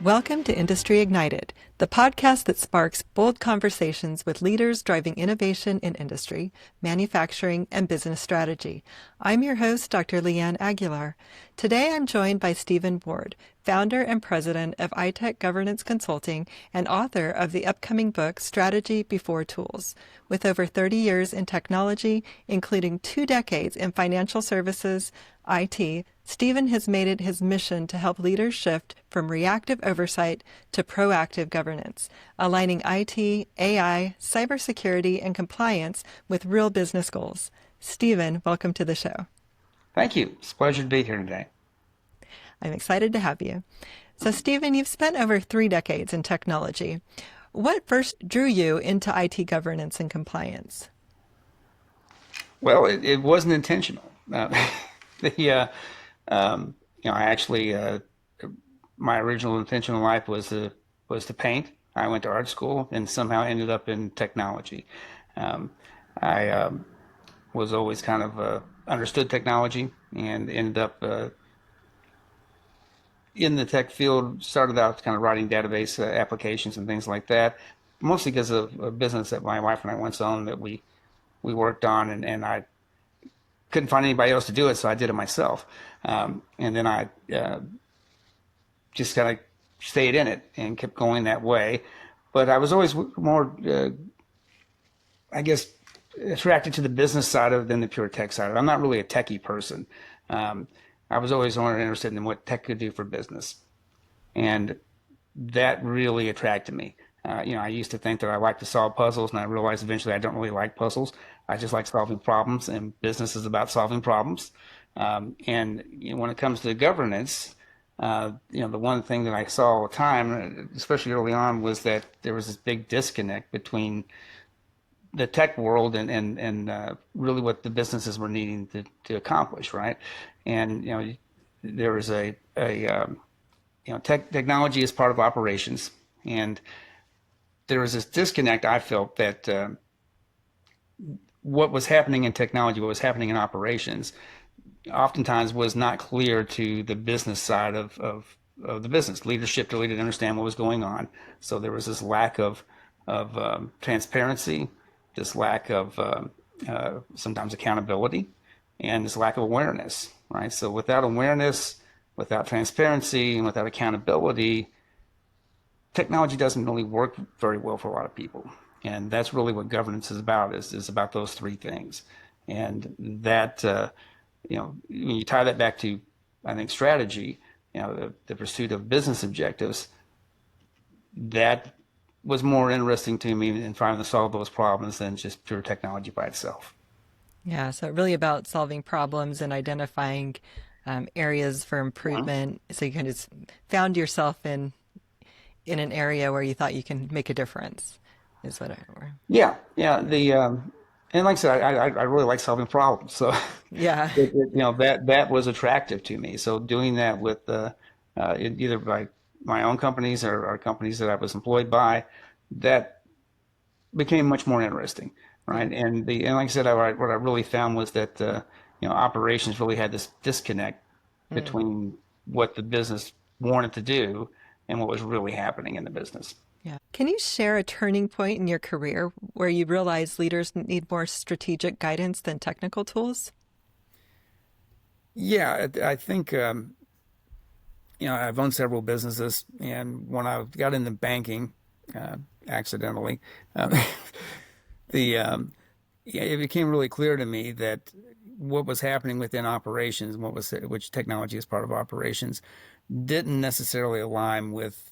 Welcome to Industry Ignited, the podcast that sparks bold conversations with leaders driving innovation in industry, manufacturing, and business strategy. I'm your host, Dr. Leeanne Aguilar. Today I'm joined by Stephen Ward, founder and president of ITech Governance Consulting and author of the upcoming book, Strategy Before Tools. With over 30 years in technology, including 2 decades in financial services, IT, Stephen has made it his mission to help leaders shift from reactive oversight to proactive governance, aligning IT, AI, cybersecurity, and compliance with real business goals. Stephen, welcome to the show. Thank you. It's a pleasure to be here today. I'm excited to have you. So, Stephen, you've spent over 3 decades in technology. What first drew you into IT governance and compliance? Well, it wasn't intentional. The I actually my original intention in life was to paint. I went to art school and somehow ended up in technology. I was always kind of understood technology and ended up in the tech field. Started out kind of writing database applications and things like that, mostly because of a business that my wife and I once owned that we worked on, and I couldn't find anybody else to do it, so I did it myself. And then I just kind of stayed in it and kept going that way. But I was always more, I guess, attracted to the business side of it than the pure tech side of it. I'm not really a techie person. I was always more interested in what tech could do for business. And that really attracted me. I used to think that I liked to solve puzzles, and I realized eventually I don't really like puzzles. I just like solving problems, and business is about solving problems. When it comes to governance, the one thing that I saw all the time, especially early on, was that there was this big disconnect between the tech world and really what the businesses were needing to accomplish, right? And there was technology is part of operations, and there was this disconnect. I felt that what was happening in technology, what was happening in operations, oftentimes was not clear to the business side of the business leadership to really didn't understand what was going on. So there was this lack of transparency, this lack of sometimes accountability, and this lack of awareness, right? So without awareness, without transparency, and without accountability, technology doesn't really work very well for a lot of people. And that's really what governance is about, is about those 3 things. And that, when you tie that back to, I think, strategy, the pursuit of business objectives, that was more interesting to me in trying to solve those problems than just pure technology by itself. Yeah, so really about solving problems and identifying areas for Mhm. improvement. So you kind of found yourself in an area where you thought you can make a difference, is what I or Yeah, yeah. And like I said, I really like solving problems. So yeah. that was attractive to me. So doing that with either by my own companies or companies that I was employed by, that became much more interesting, Yeah. right? And like I said, what I really found was that operations really had this disconnect Mm, between what the business wanted to do and what was really happening in the business. yeah. Can you share a turning point in your career where you realize leaders need more strategic guidance than technical tools? Yeah, I think I've owned several businesses, and when I got into banking, uh, accidentally, um, the yeah, it became really clear to me that what was happening within operations, which technology is part of operations, didn't necessarily align with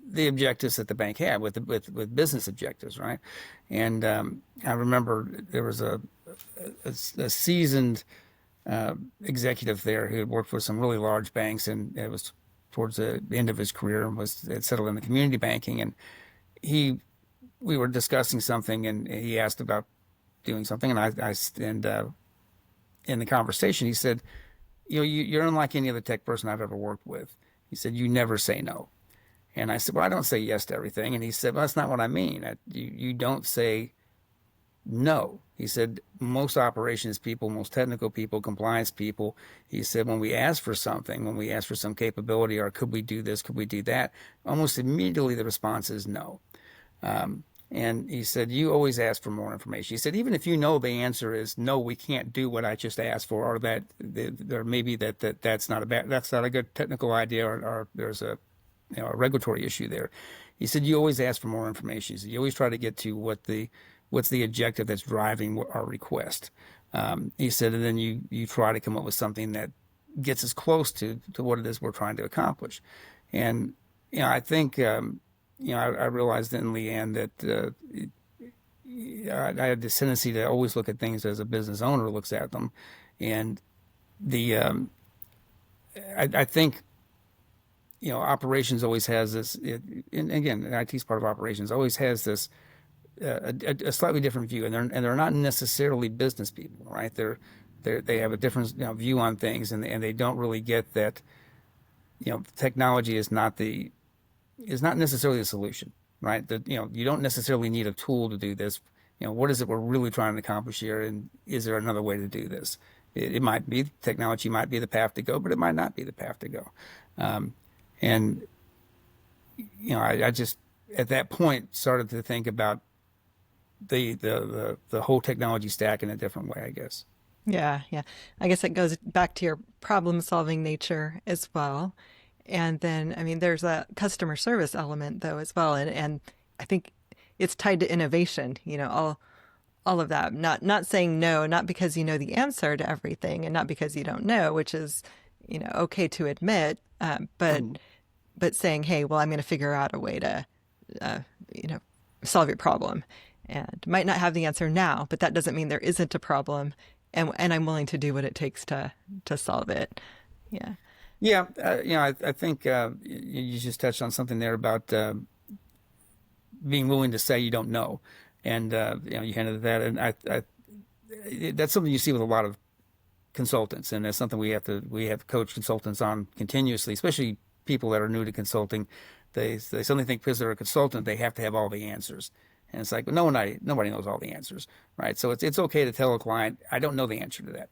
the objectives that the bank had with business objectives, right? And I remember there was a seasoned executive there who had worked for some really large banks, and it was towards the end of his career and had settled in the community banking. And he, we were discussing something, and he asked about doing something, and in the conversation, he said, you're unlike any other tech person I've ever worked with. He said, you never say no. And I said, well, I don't say yes to everything. And he said, well, that's not what I mean. You don't say no. He said, most operations people, most technical people, compliance people, he said, when we ask for something, when we ask for some capability, or could we do this, could we do that, almost immediately the response is no. And he said, you always ask for more information. He said, even if you know the answer is no, we can't do what I just asked for, or that, or maybe that's not a good technical idea, or there's a regulatory issue there. He said, you always ask for more information. He said, you always try to get to what's the objective that's driving our request. He said, and then you try to come up with something that gets us close to what it is we're trying to accomplish. And I think I realized in Leeanne that I had this tendency to always look at things as a business owner looks at them, and I think operations always has this. And again, IT's part of operations always has this a slightly different view, and they're not necessarily business people, right? They have a different view on things, and they don't really get that technology is not necessarily the solution, right? That you don't necessarily need a tool to do this. What is it we're really trying to accomplish here, and is there another way to do this? It might be technology might be the path to go, but it might not be the path to go. And I just at that point started to think about the whole technology stack in a different way, I guess. Yeah, yeah. I guess it goes back to your problem solving nature as well. And then, I mean, there's a customer service element though as well. And I think it's tied to innovation, all of that. Not saying no, not because you know the answer to everything and not because you don't know, which is, okay to admit, but saying, hey, well, I'm going to figure out a way to, solve your problem. And might not have the answer now, but that doesn't mean there isn't a problem. And I'm willing to do what it takes to solve it. Yeah. Yeah. I think you just touched on something there about being willing to say you don't know. And, you handed that. And that's something you see with a lot of consultants. And that's something we have coached consultants on continuously, especially people that are new to consulting. They suddenly think because they're a consultant, they have to have all the answers. And it's like, well, nobody knows all the answers, right? So it's okay to tell a client, I don't know the answer to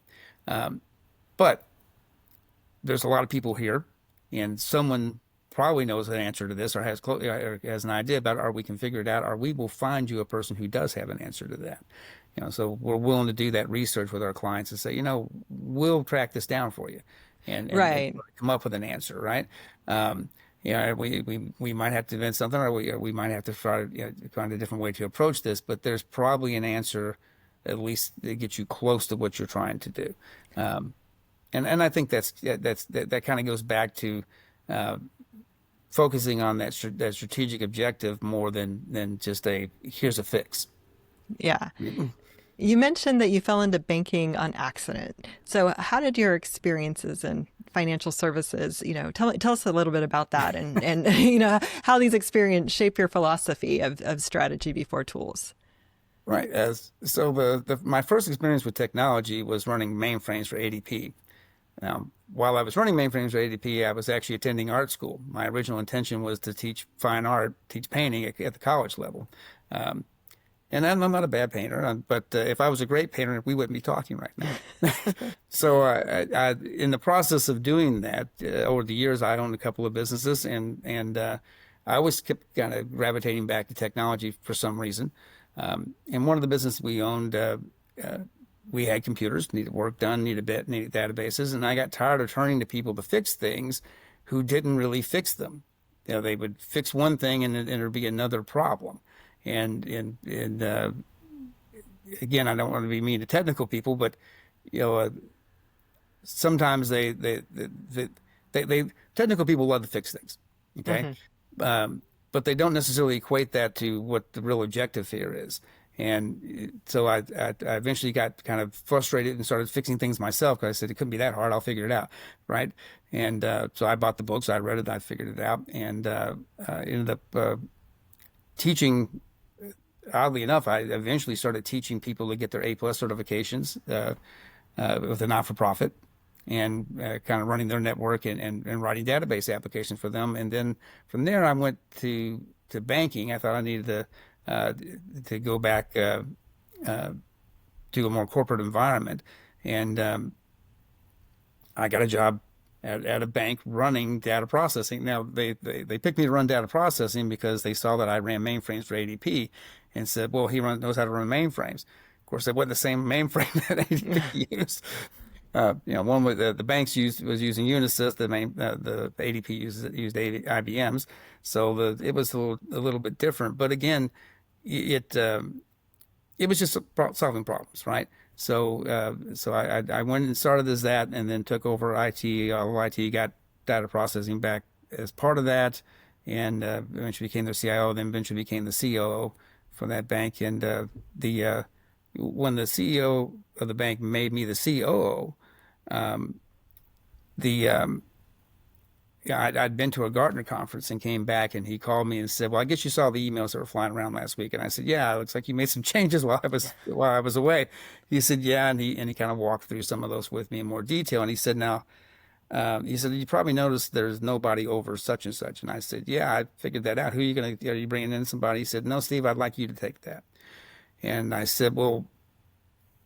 that. But there's a lot of people here, and someone probably knows the answer to this or has an idea about it, or we can figure it out, or we will find you a person who does have an answer to that. So we're willing to do that research with our clients and say, we'll track this down for you and right. come up with an answer, right? We might have to invent something, or we might have to try to find a different way to approach this, but there's probably an answer, at least that gets you close to what you're trying to do. And I think that kind of goes back to focusing on that strategic objective more than just here's a fix. Yeah. You mentioned that you fell into banking on accident. So how did your experiences in financial services, tell us a little bit about that and how these experiences shape your philosophy of strategy before tools. Right. So my first experience with technology was running mainframes for ADP. Now, while I was running mainframes for ADP, I was actually attending art school. My original intention was to teach fine art, teach painting at the college level. And I'm not a bad painter, but if I was a great painter, we wouldn't be talking right now. So I, in the process of doing that, over the years, I owned a couple of businesses, and I always kept kind of gravitating back to technology for some reason. And one of the businesses we owned, we had computers, needed work done, needed databases, and I got tired of turning to people to fix things who didn't really fix them. They would fix one thing and there'd be another problem. And again, I don't want to be mean to technical people, but sometimes they technical people love to fix things, okay, but they don't necessarily equate that to what the real objective here is. And so I eventually got kind of frustrated and started fixing things myself because I said it couldn't be that hard. I'll figure it out, right? And so I bought the books, I read it, I figured it out, and ended up teaching. Oddly enough, I eventually started teaching people to get their A+ certifications with a not-for-profit, and kind of running their network and writing database applications for them. And then from there, I went to banking. I thought I needed to go back to a more corporate environment. And I got a job at a bank running data processing. Now, they picked me to run data processing because they saw that I ran mainframes for ADP and said, well, knows how to run mainframes. Of course, it wasn't the same mainframe that ADP used. One with the banks was using Unisys, the ADP used IBM's, so it was a little bit different. But again, it was just solving problems, right? So I went and started as that, and then took over IT. All of IT got data processing back as part of that, and eventually became the CIO. Then eventually became the COO for that bank. And when the CEO of the bank made me the COO, I'd been to a Gartner conference and came back, and he called me and said, well, I guess you saw the emails that were flying around last week. And I said, yeah, it looks like you made some changes while I was away. He said, yeah. And he kind of walked through some of those with me in more detail. And he said, you probably noticed there's nobody over such and such. And I said, yeah, I figured that out. Are you bringing in somebody? He said, no, Steve, I'd like you to take that. And I said, well,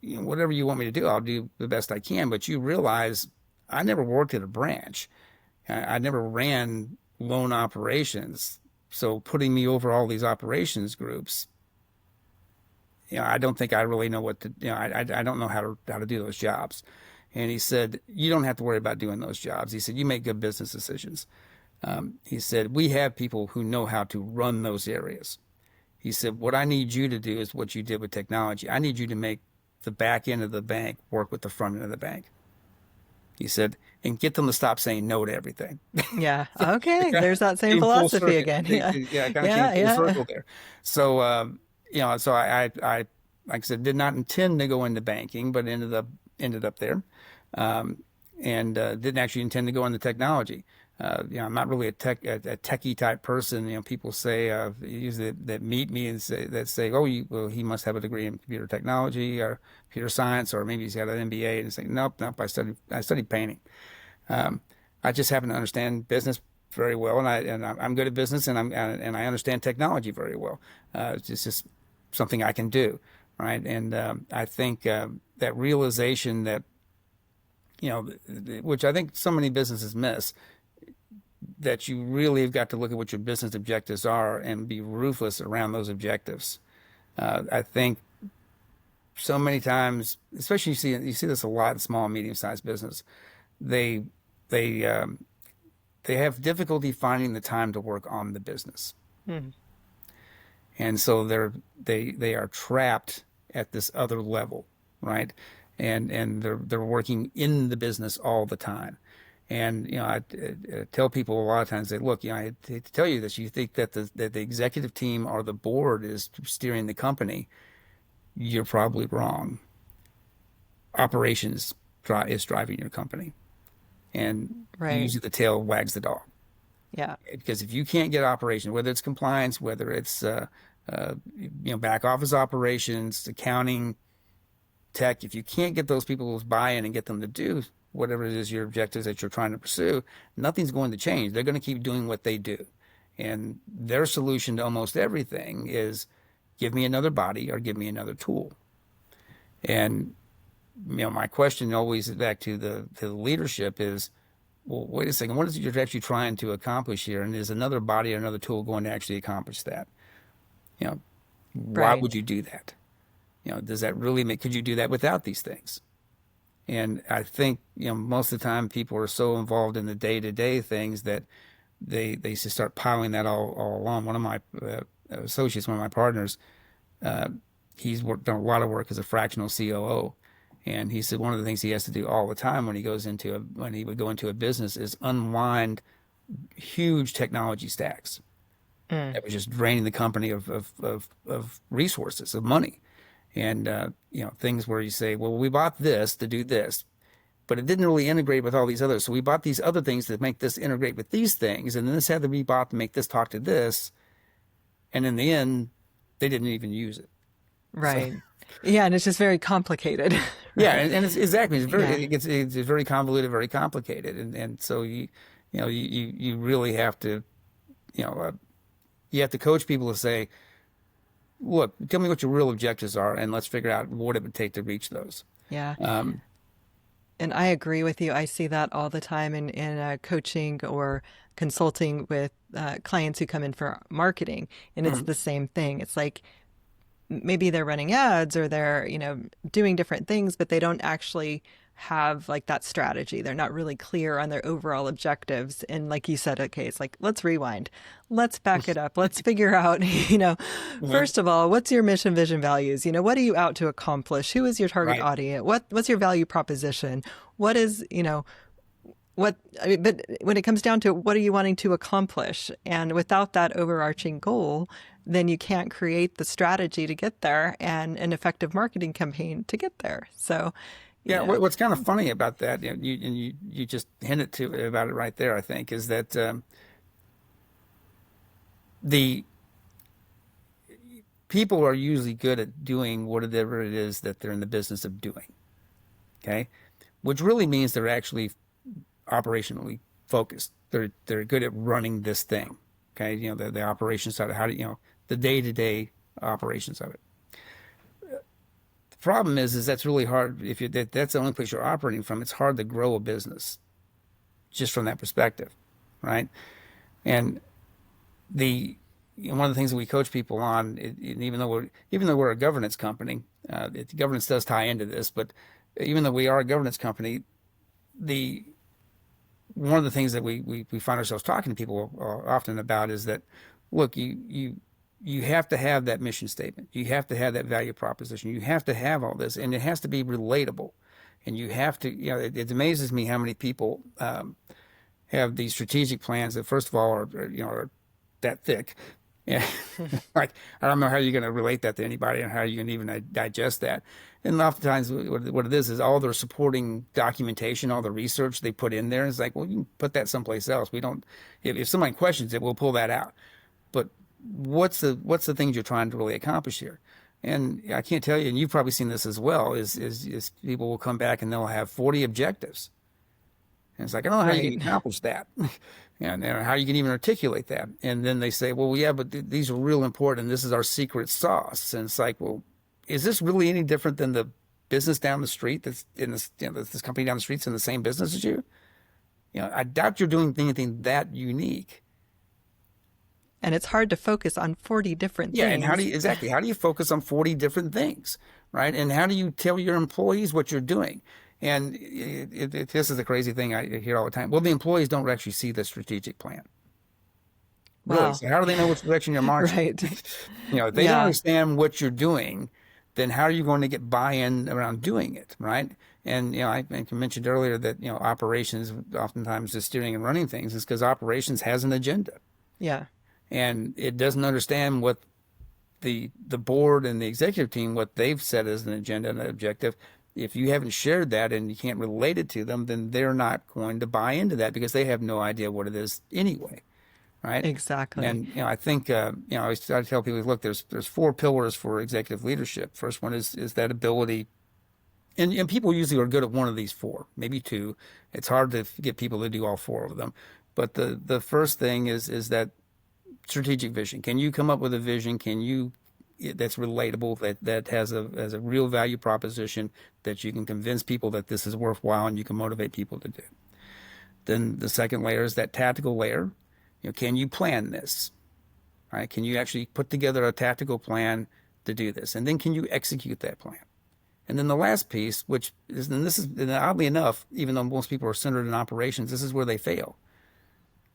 whatever you want me to do, I'll do the best I can. But you realize I never worked at a branch. I never ran loan operations. So putting me over all these operations groups, I don't think I really know what to, I don't know how to do those jobs. And he said, you don't have to worry about doing those jobs. He said, you make good business decisions. He said, we have people who know how to run those areas. He said, what I need you to do is what you did with technology. I need you to make the back end of the bank work with the front end of the bank. He said, and get them to stop saying no to everything. Yeah. Okay. There's that same philosophy again. Yeah. Yeah. Kind of came full circle there. So, so I, like I said, did not intend to go into banking, but ended up there. And didn't actually intend to go into technology. I'm not really a techie type person. People say, usually that meet me and say, oh, he must have a degree in computer technology or computer science, or maybe he's got an MBA, and say, nope, I studied painting. I just happen to understand business very well, and I'm good at business, and I understand technology very well. It's just something I can do, right? And I think that realization that, which I think so many businesses miss, that you really have got to look at what your business objectives are and be ruthless around those objectives. I think so many times, especially you see this a lot in small and medium-sized business, they have difficulty finding the time to work on the business. And so they are trapped at this other level, right? And they're working in the business all the time. And I tell people a lot of times that, look, I hate to tell you this, you think that the executive team or the board is steering the company. You're probably wrong. Operations is driving your company, and usually the tail wags the dog. Yeah. Because if you can't get operations, whether it's compliance, whether it's back office operations, accounting, tech, if you can't get those people's buy-in and get them to do whatever it is your objectives that you're trying to pursue, nothing's going to change. They're going to keep doing what they do. And their solution to almost everything is give me another body or give me another tool. And my question always back to the leadership is, well, wait a second, what is it you're actually trying to accomplish here? And is another body or another tool going to actually accomplish that? Why would you do that? Does that really could you do that without these things? And I think, most of the time people are so involved in the day-to-day things that they just start piling that all on. One of my associates, one of my partners, he's done a lot of work as a fractional COO. And he said one of the things he has to do all the time when he would go into a business is unwind huge technology stacks that was just draining the company of resources, of money. And, things where you say, well, we bought this to do this, but it didn't really integrate with all these others. So we bought these other things that make this integrate with these things. And then this had to be bought to make this talk to this. And in the end, they didn't even use it. Right. So, yeah. And it's just very complicated. Right? Yeah. And it's exactly, it's very convoluted, very complicated. And so you really have to, you have to coach people to say, look, tell me what your real objectives are, and let's figure out what it would take to reach those. Yeah. Um, And I agree with you. I see that all the time in coaching or consulting with clients who come in for marketing. And it's the same thing. It's like maybe they're running ads or they're, doing different things, but they don't actually have like that strategy. They're not really clear on their overall objectives. And like you said, okay, it's like, let's rewind. Let's back it up. Let's figure out, first of all, what's your mission, vision, values? What are you out to accomplish? Who is your target right. audience? What's your value proposition? What is, but when it comes down to what are you wanting to accomplish? And without that overarching goal, then you can't create the strategy to get there and an effective marketing campaign to get there. So, Yeah, what's kind of funny about that, you just hinted to about it right there, I think, is that the people are usually good at doing whatever it is that they're in the business of doing, okay? Which really means they're actually operationally focused. They're good at running this thing, okay? The operations side of how do the day-to-day operations of it. The problem is that's really hard. If that's the only place you're operating from, it's hard to grow a business just from that perspective, right? And one of the things that we coach people on, even though we're a governance company, governance does tie into this, but even though we are a governance company, one of the things that we find ourselves talking to people often about is that, look, you have to have that mission statement. You have to have that value proposition. You have to have all this, and it has to be relatable. And you have to, it amazes me how many people have these strategic plans that, first of all, are that thick. Yeah, like I don't know how you're going to relate that to anybody and how you can even digest that. And oftentimes, what it is all their supporting documentation, all the research they put in there. It's like, well, you can put that someplace else. We don't. If somebody questions it, we'll pull that out. But what's the things you're trying to really accomplish here? And I can't tell you, and you've probably seen this as well, is people will come back and they'll have 40 objectives. And it's like, I don't know how you can accomplish that. And how you can even articulate that. And then they say, well, yeah, but these are real important, and this is our secret sauce. And it's like, well, is this really any different than the business down the street that's in this, this company down the street's in the same business as you? I doubt you're doing anything that unique. And it's hard to focus on 40 different things. Yeah, and how do you focus on 40 different things, right? And how do you tell your employees what you're doing? And this is the crazy thing I hear all the time. Well, the employees don't actually see the strategic plan. Really? Wow. So how do they know which direction you're marching? Right. If they don't understand what you're doing, then how are you going to get buy-in around doing it, right? And, I mentioned earlier that, operations, oftentimes the steering and running things is because operations has an agenda. Yeah. And it doesn't understand what the board and the executive team, what they've set as an agenda and an objective. If you haven't shared that and you can't relate it to them, then they're not going to buy into that because they have no idea what it is anyway, right? Exactly. And I think I always try to tell people, look, there's 4 pillars for executive leadership. First one is that ability, and people usually are good at one of these 4, maybe 2. It's hard to get people to do all 4 of them, but the first thing is that strategic vision. Can you come up with a vision? That's relatable, that has a real value proposition that you can convince people that this is worthwhile and you can motivate people to do. Then the second layer is that tactical layer. Can you plan this? Right? Can you actually put together a tactical plan to do this? And then can you execute that plan? And then the last piece, which is, and this is, and oddly enough, even though most people are centered in operations, this is where they fail.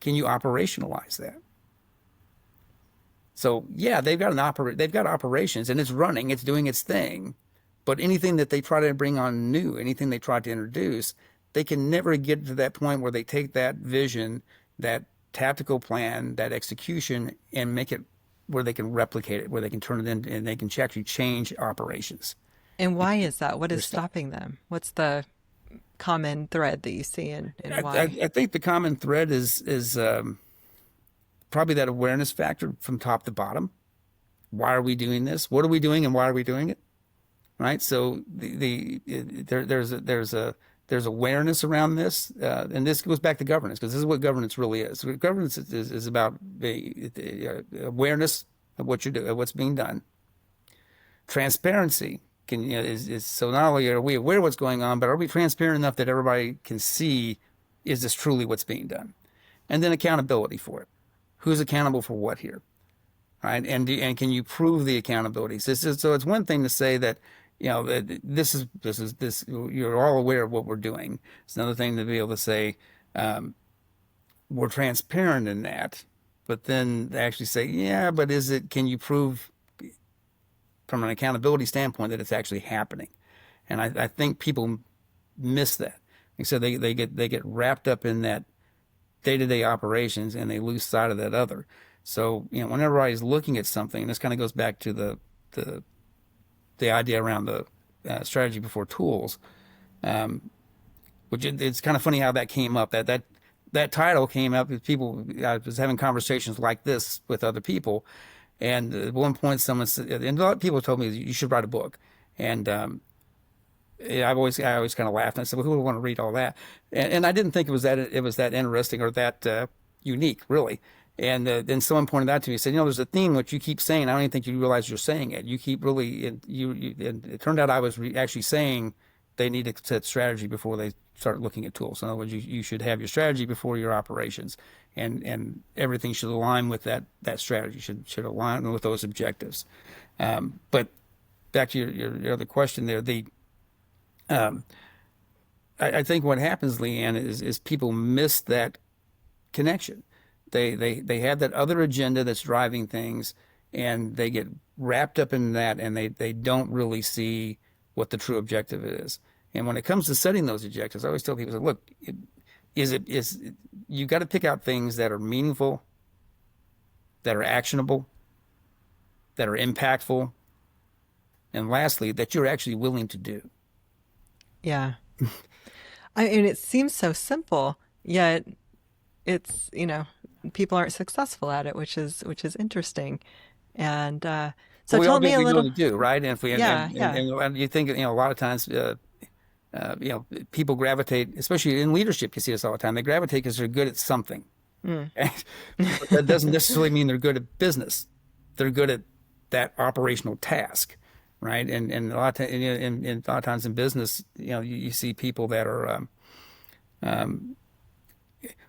Can you operationalize that? So yeah, they've got operations and it's running, it's doing its thing, but anything that they try to bring on new, anything they try to introduce, they can never get to that point where they take that vision, that tactical plan, that execution, and make it where they can replicate it, where they can turn it in and they can actually change operations. And why is that? What is stopping them? What's the common thread that you see and why? I think the common thread is probably that awareness factor from top to bottom. Why are we doing this? What are we doing, and why are we doing it? Right. So there's awareness around this, and this goes back to governance because this is what governance really is. Governance is about the awareness of what you're doing, of what's being done, Transparency is so not only are we aware of what's going on, but are we transparent enough that everybody can see, is this truly what's being done? And then accountability for it. Who's accountable for what here? Right? And can you prove the accountability? So it's one thing to say that, that this you're all aware of what we're doing. It's another thing to be able to say, we're transparent in that, but then they actually say, yeah, but can you prove from an accountability standpoint that it's actually happening? And I think people miss that. And so they get wrapped up in that day-to-day operations and they lose sight of that other. So, whenever everybody's looking at something, and this kind of goes back to the idea around the strategy before tools, which it's kind of funny how that came up. That title came up with people. I was having conversations like this with other people, and at one point someone said, and a lot of people told me you should write a book, and I always kind of laughed and I said, well, who would want to read all that? And I didn't think it was that interesting or that unique, really. And then someone pointed out to me, said, there's a theme which you keep saying. I don't even think you realize you're saying it. You keep really, and it turned out I was actually saying they need to set strategy before they start looking at tools. In other words, you should have your strategy before your operations, and everything should align with that strategy, should align with those objectives. But back to your other question there, I think what happens, Leanne, is people miss that connection. They have that other agenda that's driving things, and they get wrapped up in that, and they don't really see what the true objective is. And when it comes to setting those objectives, I always tell people, look, you got to pick out things that are meaningful, that are actionable, that are impactful, and lastly, that you're actually willing to do. Yeah. And it seems so simple, yet it's, people aren't successful at it, which is interesting. And so we tell all me a little. Really do, right? And if we Yeah, and you think, a lot of times, people gravitate, especially in leadership. You see this all the time. They gravitate because they're good at something. But that doesn't necessarily mean they're good at business. They're good at that operational task, right? And a lot of times in business, you see people that are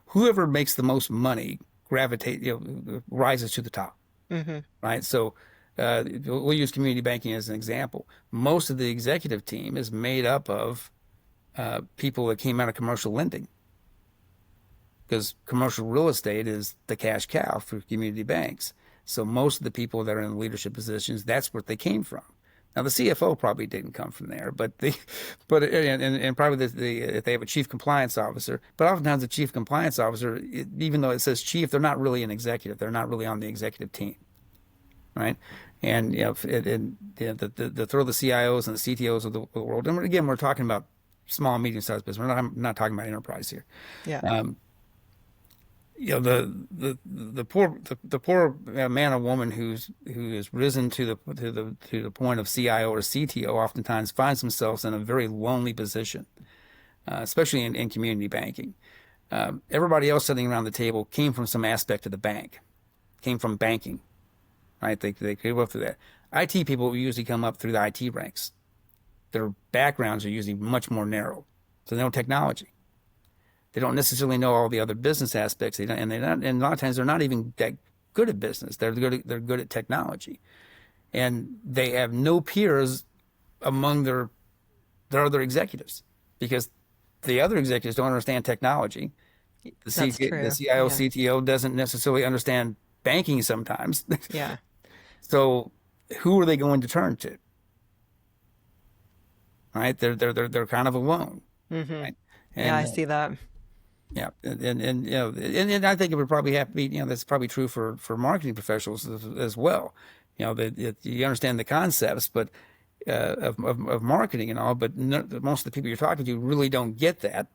whoever makes the most money rises to the top, right? So we'll use community banking as an example. Most of the executive team is made up of people that came out of commercial lending, because commercial real estate is the cash cow for community banks. So most of the people that are in leadership positions, that's where they came from. Now the CFO probably didn't come from there, but probably if they have a chief compliance officer, but oftentimes the chief compliance officer, even though it says chief, they're not really an executive. They're not really on the executive team, right? And to throw the CIOs and the CTOs of the world. And again, we're talking about small and medium-sized business. We're not talking about enterprise here. Yeah. The poor man or woman who has risen to the point of CIO or CTO oftentimes finds themselves in a very lonely position, especially in community banking. Everybody else sitting around the table came from some aspect of the bank, came from banking, right? They go up through that. IT people usually come up through the IT ranks. Their backgrounds are usually much more narrow, so they know technology. They don't necessarily know all the other business aspects. And a lot of times they're not even that good at business. They're good at technology, and they have no peers among their other executives, because the other executives don't understand technology. The CIO, CTO doesn't necessarily understand banking sometimes. Yeah. So who are they going to turn to? Right? They're kind of alone. Right? And, yeah, I see that. Yeah, and I think it would probably have to be, that's probably true for marketing professionals as well. That you understand the concepts, but of marketing and all, but most of the people you're talking to really don't get that,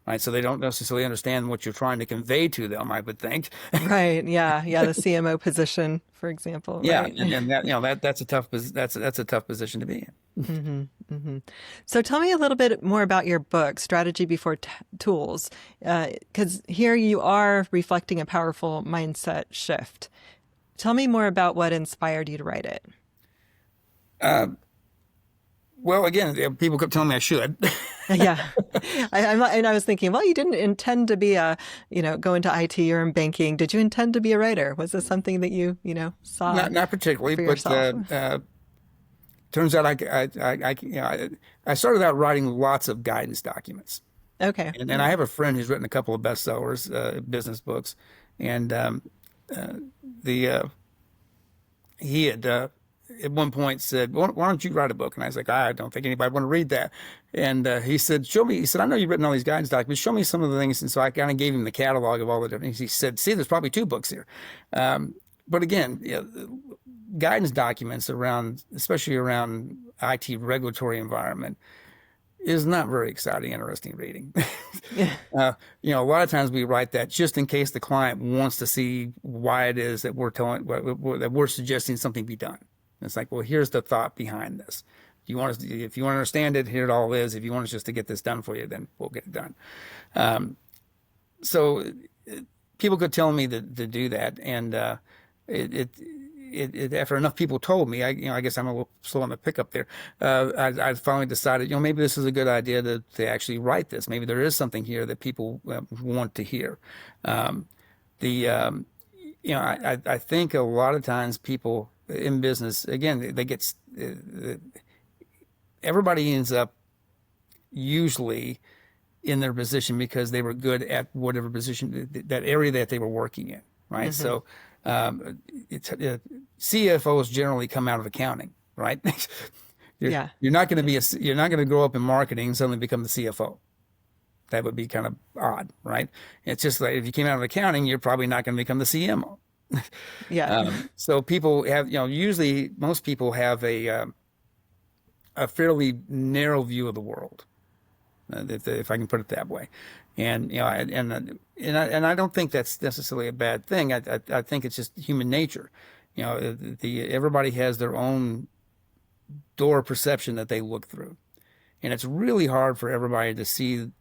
right? So they don't necessarily understand what you're trying to convey to them, I would think. Right. Yeah. Yeah. The CMO position, for example. Yeah, right? and that's a tough position to be in. So tell me a little bit more about your book, Strategy Before Tools, because here you are reflecting a powerful mindset shift. Tell me more about what inspired you to write it. Uh, well, again, people kept telling me I should. Yeah. And I was thinking, well, you didn't intend to be go into IT or in banking. Did you intend to be a writer? Was this something that saw Not particularly, for but yourself? turns out I started out writing lots of guidance documents. Okay. And I have a friend who's written a couple of bestsellers, business books, and the he had at one point said, why don't you write a book? And I was like, I don't think anybody want to read that. And he said, show me. He said, I know you've written all these guidance documents. Show me some of the things. And so I kind of gave him the catalog of all the different things. He said, see, there's probably 2 books here. But again, guidance documents around, especially around IT regulatory environment, is not very exciting, interesting reading. Yeah. A lot of times we write that just in case the client wants to see why it is that that we're suggesting something be done. It's like, well, here's the thought behind this. If you want to understand it, here it all is. If you want us just to get this done for you, then we'll get it done. So people could tell me to do that, and after enough people told me, I guess I'm a little slow on the pickup there. I finally decided, maybe this is a good idea to actually write this. Maybe there is something here that people want to hear. I think a lot of times people in business, again, everybody ends up usually in their position because they were good at whatever position, that area that they were working in, right? Mm-hmm. So CFOs generally come out of accounting, right? You're not going to grow up in marketing and suddenly become the CFO. That would be kind of odd, right? It's just like if you came out of accounting, you're probably not going to become the CMO. Yeah. So people have, usually most people have a fairly narrow view of the world, if I can put it that way. And I don't think that's necessarily a bad thing. I think it's just human nature. Everybody has their own door perception that they look through, and it's really hard for everybody to see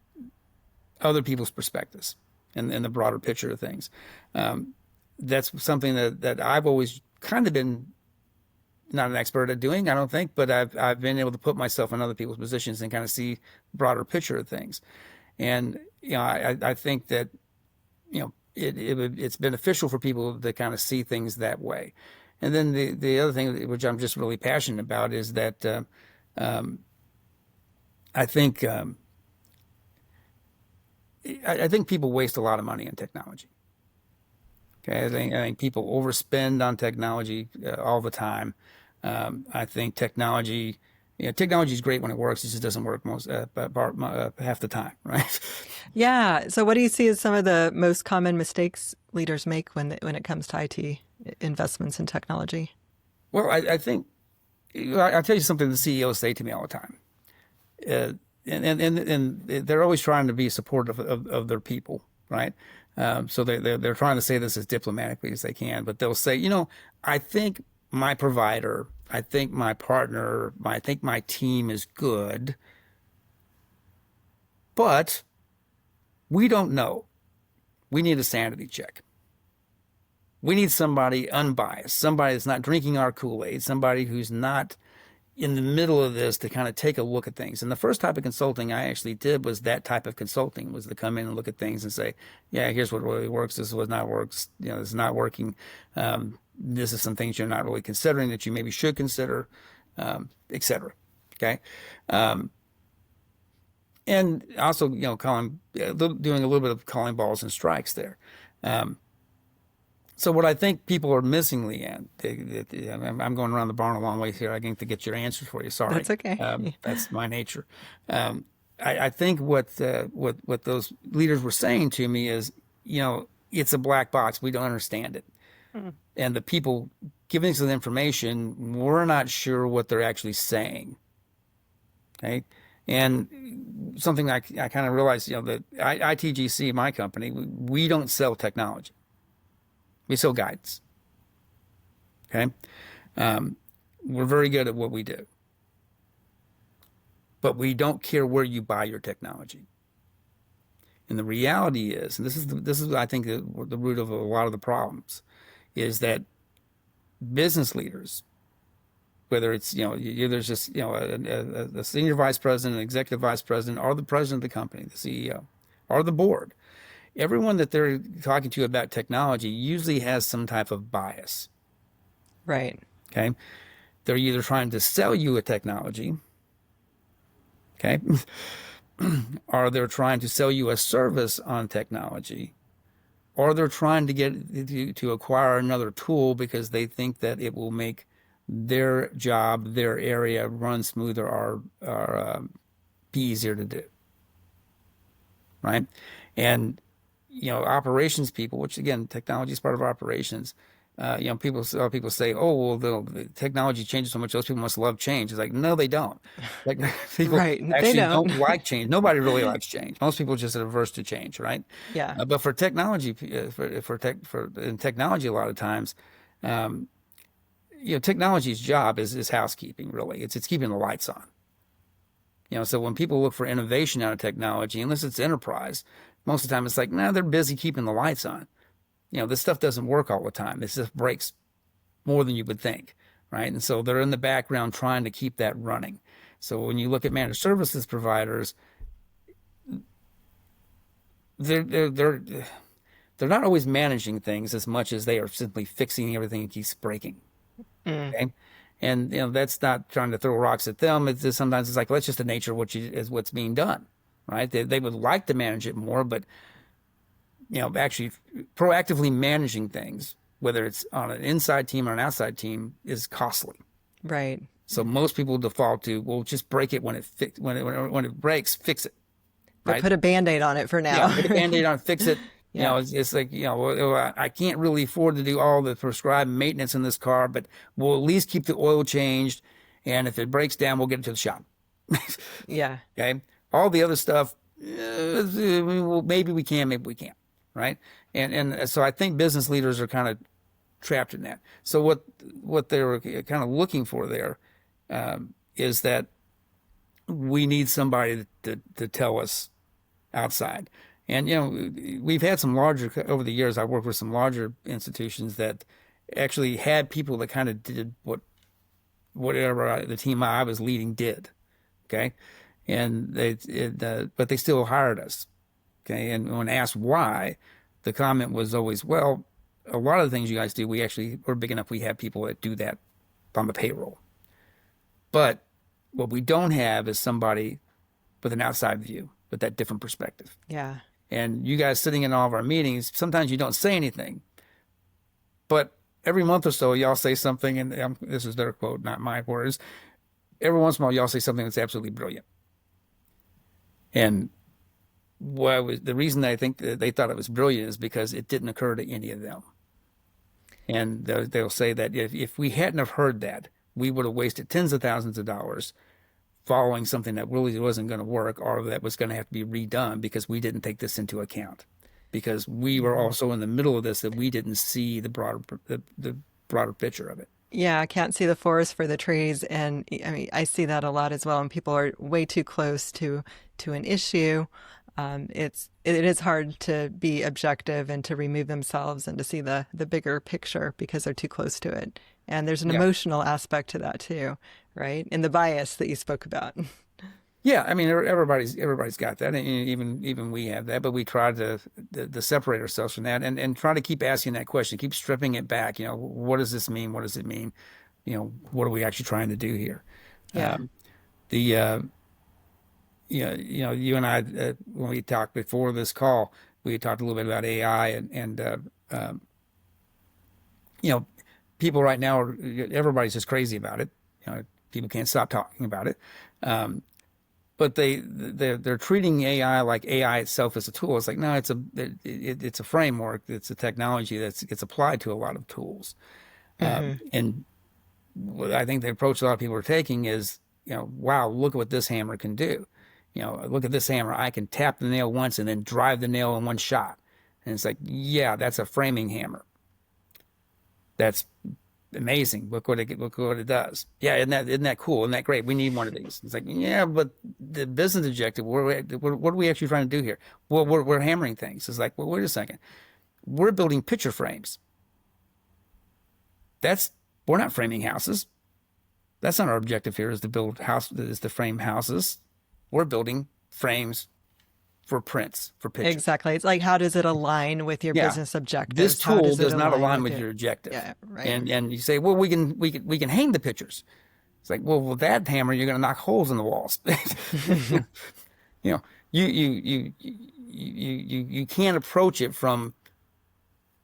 other people's perspectives and the broader picture of things. That's something that I've always kind of been not an expert at doing, I don't think, but I've been able to put myself in other people's positions and kind of see broader picture of things. And I think that it's beneficial for people to kind of see things that way. And then the other thing, which I'm just really passionate about, is that I think people waste a lot of money in technology. Okay, I think people overspend on technology all the time. I think technology is great when it works. It just doesn't work half the time, right? Yeah. So what do you see as some of the most common mistakes leaders make when it comes to IT investments in technology? Well, I think I'll tell you something the CEOs say to me all the time. And they're always trying to be supportive of their people, right? So they're trying to say this as diplomatically as they can, but they'll say, I think my provider, I think my partner, I think my team is good, but we don't know. We need a sanity check. We need somebody unbiased, somebody that's not drinking our Kool-Aid, somebody who's not in the middle of this to kind of take a look at things. And the first type of consulting I actually did was that type of consulting, was to come in and look at things and say, yeah, here's what really works. This is what not works. This is not working. This is some things you're not really considering that you maybe should consider, et cetera. Okay. And also, doing a little bit of calling balls and strikes there. So what I think people are missing, Leeanne, I'm going around the barn a long way here. I need to get your answers for you. Sorry. That's okay. That's my nature. I think what those leaders were saying to me is, it's a black box. We don't understand it. And the people giving us the information, we're not sure what they're actually saying. Okay. And something I kind of realized, that ITGC, my company, we don't sell technology. We sell guidance. Okay. We're very good at what we do. But we don't care where you buy your technology. And the reality is, and this is I think the root of a lot of the problems, is that business leaders whether it's, there's just, a senior vice president, an executive vice president, or the president of the company, the CEO, or the board. Everyone that they're talking to about technology usually has some type of bias. Right. Okay. They're either trying to sell you a technology, okay, or they're trying to sell you a service on technology, or they're trying to get to acquire another tool because they think that it will make their job, their area run smoother or be easier to do. Right. And, operations people, which again, technology is part of operations. People say, "Oh, well, the technology changes so much; those people must love change." It's like, no, they don't. Like, people Right. They actually don't. don't like change. Nobody really likes change. Most people just are averse to change, right? Yeah. But for technology, in technology, a lot of times, technology's job is housekeeping. Really, it's keeping the lights on. So when people look for innovation out of technology, unless it's enterprise, most of the time it's like, no, they're busy keeping the lights on. This stuff doesn't work all the time. It just breaks more than you would think, right? And so they're in the background trying to keep that running. So when you look at managed services providers, they're not always managing things as much as they are simply fixing everything that keeps breaking. Okay. And that's not trying to throw rocks at them. It's just, sometimes it's like, well, that's just the nature of what's being done, right? They would like to manage it more, but actually proactively managing things, whether it's on an inside team or an outside team, is costly. Right. So most people default to, well, just break it when it breaks, fix it. But Right? put a Band-Aid on it for now. Yeah, put a Band-Aid on, fix it. Yeah. It's like, well, I can't really afford to do all the prescribed maintenance in this car, but we'll at least keep the oil changed. And if it breaks down, we'll get it to the shop. Yeah. Okay. All the other stuff, maybe we can, maybe we can't. Right. And so I think business leaders are kind of trapped in that. So what they were kind of looking for there is that we need somebody to tell us outside. And, we've had some over the years, I've worked with some larger institutions that actually had people that kind of did whatever the team I was leading did. Okay. And but they still hired us. Okay. And when asked why, the comment was always, well, a lot of the things you guys do, we're big enough. We have people that do that on the payroll. But what we don't have is somebody with an outside view, with that different perspective. Yeah. And you guys sitting in all of our meetings, sometimes you don't say anything, but every month or so, y'all say something, and this is their quote, not my words. Every once in a while, y'all say something that's absolutely brilliant. And the reason I think that they thought it was brilliant is because it didn't occur to any of them. And they'll say that if we hadn't have heard that, we would have wasted tens of thousands of dollars following something that really wasn't going to work, or that was going to have to be redone because we didn't take this into account, because we were also in the middle of this, that we didn't see the broader picture of it. Yeah, I can't see the forest for the trees, and I mean, I see that a lot as well. And people are way too close to an issue. It is hard to be objective and to remove themselves and to see the bigger picture because they're too close to it. And there's an emotional aspect to that too, right? And the bias that you spoke about. Yeah, I mean, everybody's got that, and even we have that, but we try to separate ourselves from that, and try to keep asking that question, keep stripping it back. What does this mean? What does it mean? What are we actually trying to do here? Yeah. You and I, when we talked before this call, we talked a little bit about AI, and people right now, everybody's just crazy about it. People can't stop talking about it. But they're treating AI like AI itself as a tool. It's like, no, it's a framework. It's a technology it's applied to a lot of tools. And what I think the approach a lot of people are taking is, wow, look at what this hammer can do. Look at this hammer. I can tap the nail once and then drive the nail in one shot. And it's like, yeah, that's a framing hammer. That's amazing. Look what it does. Yeah, isn't that cool? Isn't that great? We need one of these. It's like, yeah, but the business objective, what are we actually trying to do here? Well, we're hammering things. It's like, well, wait a second. We're building picture frames. We're not framing houses. That's not our objective here, is to build house, is to frame houses. We're building frames for prints, for pictures. Exactly. It's like, how does it align with your Yeah. business This objectives? How tool does it does not align align with with your objective. Yeah, right. And you say, well, we can hang the pictures. It's like, well, with that hammer, you're going to knock holes in the walls. You know, you can't approach it from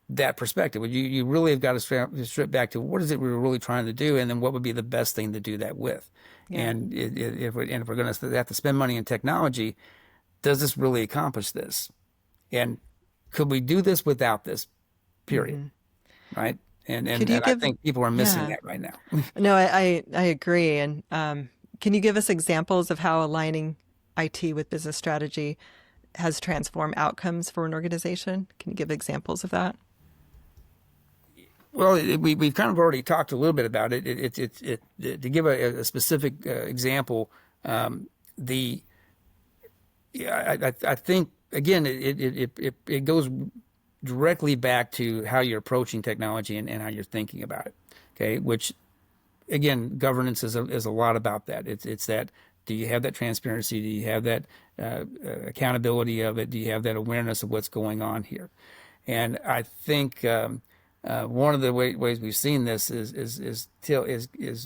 that perspective. You really have got to strip back to what is it we're really trying to do, and then what would be the best thing to do that with. Yeah. And if we're going to have to spend money in technology, does this really accomplish this? And could we do this without this? Period. Right? And I think people are missing that right now. No, I agree. And can you give us examples of how aligning IT with business strategy has transformed outcomes for an organization? Can you give examples of that? Well, we've kind of already talked a little bit about it. To give a specific example, I think again it goes directly back to how you're approaching technology and how you're thinking about it. Okay, which again, governance is a lot about that. It's that, do you have that transparency? Do you have that accountability of it? Do you have that awareness of what's going on here? And I think one of the ways we've seen this is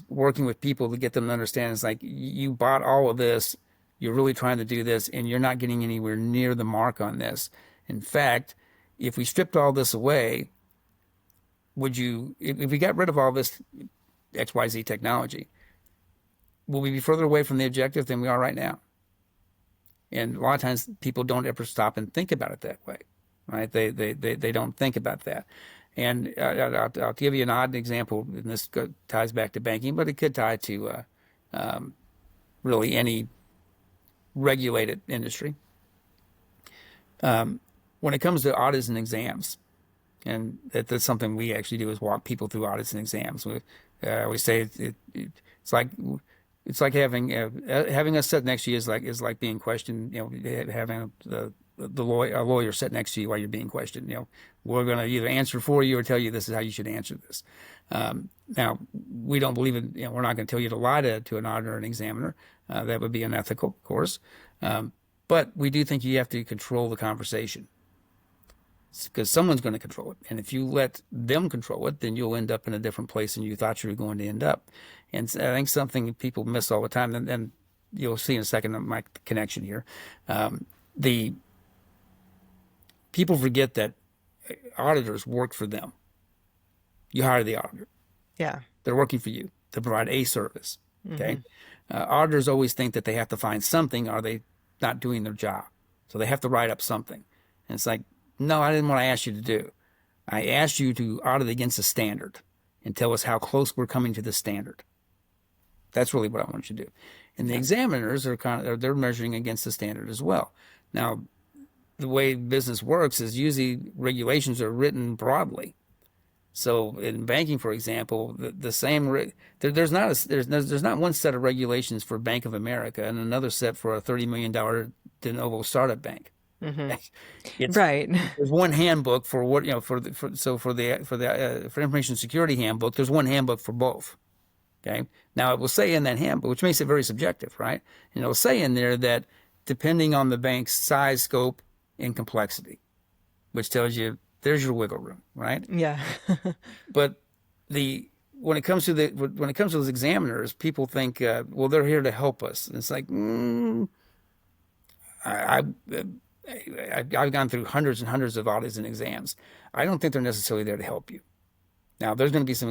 working with people to get them to understand. It's like, you bought all of this, you're really trying to do this, and you're not getting anywhere near the mark on this. In fact, if we stripped all this away, if we got rid of all this XYZ technology, will we be further away from the objective than we are right now? And a lot of times people don't ever stop and think about it that way, right? They don't think about that. And I'll give you an odd example, and this ties back to banking, but it could tie to really any regulated industry. When it comes to audits and exams, and that's something we actually do, is walk people through audits and exams. We say it's like having us sit next to you is like being questioned. Having a lawyer sit next to you while you're being questioned. We're going to either answer for you or tell you this is how you should answer this. Now, we don't believe in, we're not going to tell you to lie to an auditor or an examiner. That would be unethical, of course. But we do think you have to control the conversation, because someone's going to control it. And if you let them control it, then you'll end up in a different place than you thought you were going to end up. And I think something people miss all the time, and you'll see in a second my connection here. The people forget that auditors work for them. You hire the auditor. Yeah. They're working for you to provide a service. Okay. Auditors always think that they have to find something, or they not doing their job. So they have to write up something. And it's like, no, I didn't want to ask you to do. I asked you to audit against a standard and tell us how close we're coming to the standard. That's really what I want you to do. And the examiners are they're measuring against the standard as well. Now, the way business works is usually regulations are written broadly. So in banking, for example, the same there's not one set of regulations for Bank of America and another set for a $30 million de novo startup bank. Right. There's one handbook for what for the information security handbook. There's one handbook for both. Okay. Now it will say in that handbook, which makes it very subjective, right? And it'll say in there that depending on the bank's size, scope, and complexity, which tells you there's your wiggle room, right? Yeah. But when it comes to those examiners, people think, well, they're here to help us. And it's like, I've gone through hundreds and hundreds of audits and exams. I don't think they're necessarily there to help you. Now, there might be some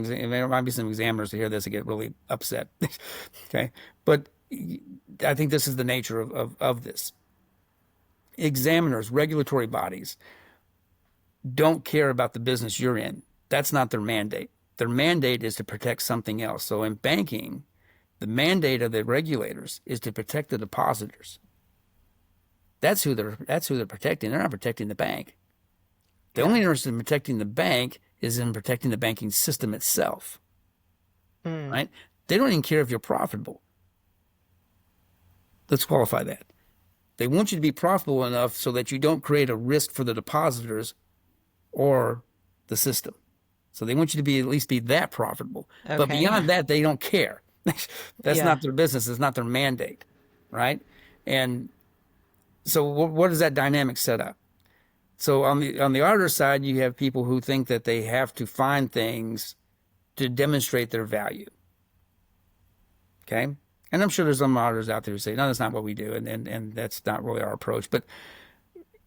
examiners who hear this and get really upset. Okay, but I think this is the nature of this. Examiners, regulatory bodies, don't care about the business you're in. That's not their mandate. Their mandate is to protect something else. So in banking, the mandate of the regulators is to protect the depositors. That's who they're protecting. They're not protecting the bank. The only interest in protecting the bank is in protecting the banking system itself. Right? They don't even care if you're profitable. Let's qualify that. They want you to be profitable enough so that you don't create a risk for the depositors or the system. So they want you to at least be that profitable. Okay. But beyond that, they don't care. That's Yeah. not their business. It's not their mandate, right? And so what does that dynamic set up? So on the auditor side, you have people who think that they have to find things to demonstrate their value. Okay. And I'm sure there's some auditors out there who say, no, that's not what we do. And that's not really our approach. But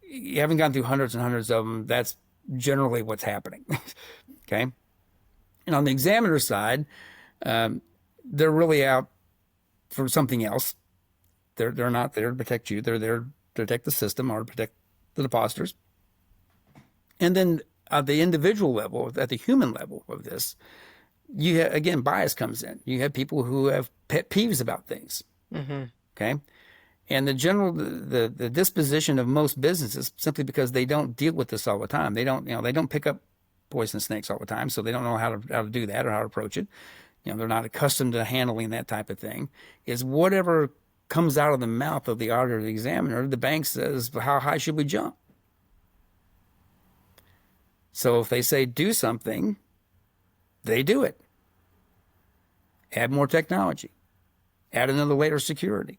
you haven't gone through hundreds and hundreds of them. That's generally what's happening. Okay. And on the examiner side, they're really out for something else. They're not there to protect you. They're there to protect the system or to protect the depositors. And then at the individual level, at the human level of this, you have, again, bias comes in. You have people who have pet peeves about things. Mm-hmm. Okay. And the disposition of most businesses, simply because they don't deal with this all the time. They don't pick up poisonous snakes all the time. So they don't know how to do that or how to approach it. They're not accustomed to handling that type of thing. Is whatever comes out of the mouth of the auditor or the examiner, the bank says, how high should we jump? So if they say do something, they do it. Add more technology. Add another layer of security.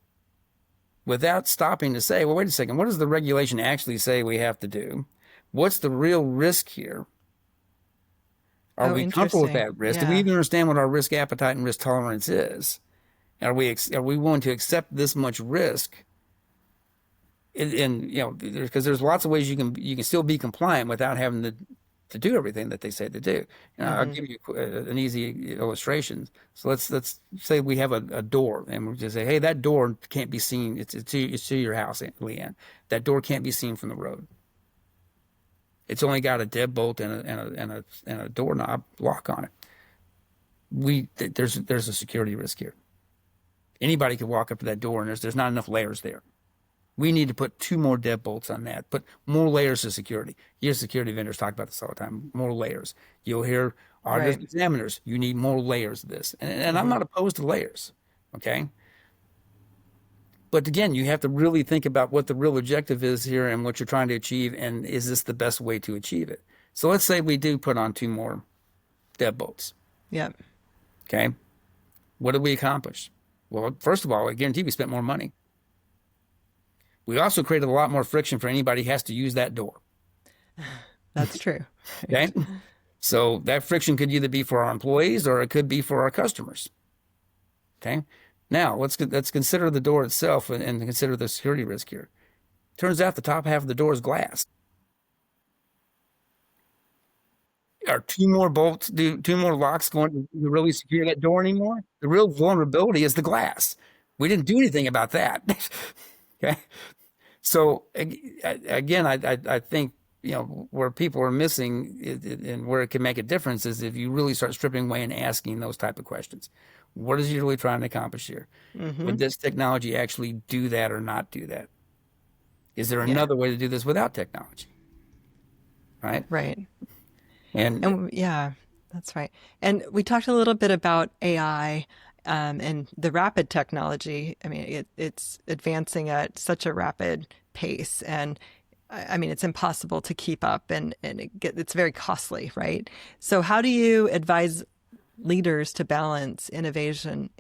Without stopping to say, well, wait a second, what does the regulation actually say we have to do? What's the real risk here? Are we comfortable with that risk? Yeah. Do we even understand what our risk appetite and risk tolerance is? Are we willing to accept this much risk? And because there's lots of ways you can still be compliant without having to do everything that they say to do. I'll give you an easy illustration. So let's say we have a door, and we just say, hey, that door can't be seen. It's to your house, Leeanne. That door can't be seen from the road. It's only got a deadbolt and a doorknob lock on it. There's a security risk here. Anybody could walk up to that door, and there's not enough layers there. We need to put 2 more deadbolts on that, put more layers of security. Your security vendors talk about this all the time, more layers. You'll hear auditors, examiners, you need more layers of this. And I'm not opposed to layers, okay? But again, you have to really think about what the real objective is here and what you're trying to achieve, and is this the best way to achieve it? So let's say we do put on 2 more deadbolts. Yep. Okay? What did we accomplish? Well, first of all, I guarantee we spent more money. We also created a lot more friction for anybody who has to use that door. That's true. Okay. So that friction could either be for our employees or it could be for our customers. Okay. Now let's consider the door itself and consider the security risk here. Turns out the top half of the door is glass. Are 2 more bolts, 2 more locks going to really secure that door anymore? The real vulnerability is the glass. We didn't do anything about that. Okay. So again, I think, where people are missing and where it can make a difference is if you really start stripping away and asking those type of questions. What is you really trying to accomplish here? Would this technology actually do that or not do that? Is there another way to do this without technology? Right? Right. And yeah, that's right. And we talked a little bit about AI and the rapid technology. I mean, it's advancing at such a rapid pace, and I mean, it's impossible to keep up, and it's very costly, right? So how do you advise leaders to balance innovation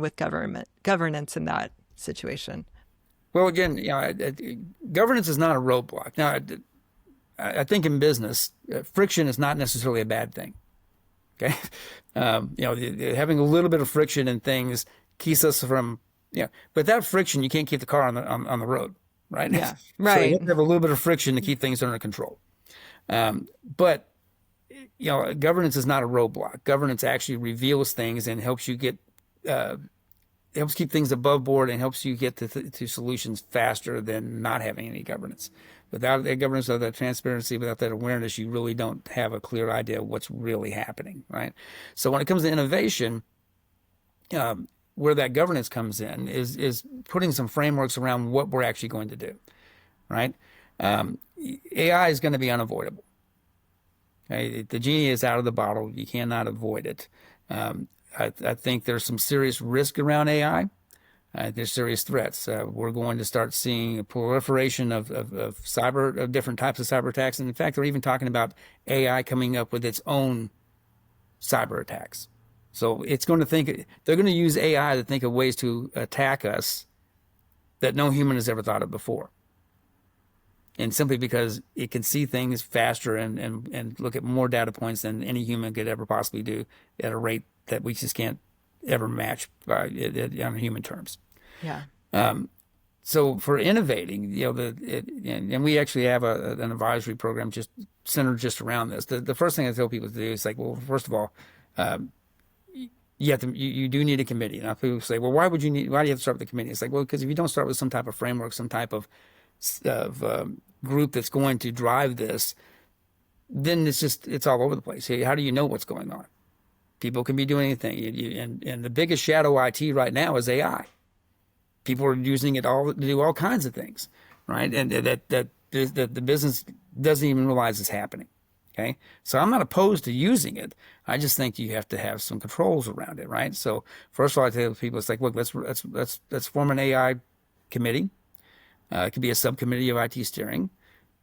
with governance in that situation? well, again, governance is not a roadblock. Now, I think in business, friction is not necessarily a bad thing. Okay. Having a little bit of friction in things keeps us from, without friction, you can't keep the car on the road. Right. Yeah. So Right. you have to have a little bit of friction to keep things under control. But governance is not a roadblock. Governance actually reveals things and helps you get, helps keep things above board and helps you get to solutions faster than not having any governance. Without that governance, without that transparency, without that awareness, you really don't have a clear idea of what's really happening, right? So when it comes to innovation, where that governance comes in is putting some frameworks around what we're actually going to do, right? AI is going to be unavoidable. Okay? The genie is out of the bottle. You cannot avoid it. I think there's some serious risk around AI. There's serious threats. We're going to start seeing a proliferation of different types of cyber attacks. And in fact, they're even talking about AI coming up with its own cyber attacks. So it's going to think, they're going to use AI to think of ways to attack us that no human has ever thought of before. And simply because it can see things faster and look at more data points than any human could ever possibly do at a rate that we just can't ever match on human terms. Yeah. So for innovating, and we actually have an advisory program just centered just around this. The first thing I tell people to do is like, well, first of all, you do need a committee. Now people say, well, why do you have to start with the committee? It's like, well, because if you don't start with some type of framework, some type of group that's going to drive this, then it's all over the place. How do you know what's going on? People can be doing anything. And the biggest shadow IT right now is AI. People are using it all to do all kinds of things, right? And that the business doesn't even realize it's happening. Okay, so I'm not opposed to using it. I just think you have to have some controls around it, right? So first of all, I tell people, it's like, look, let's form an AI committee. It could be a subcommittee of IT steering.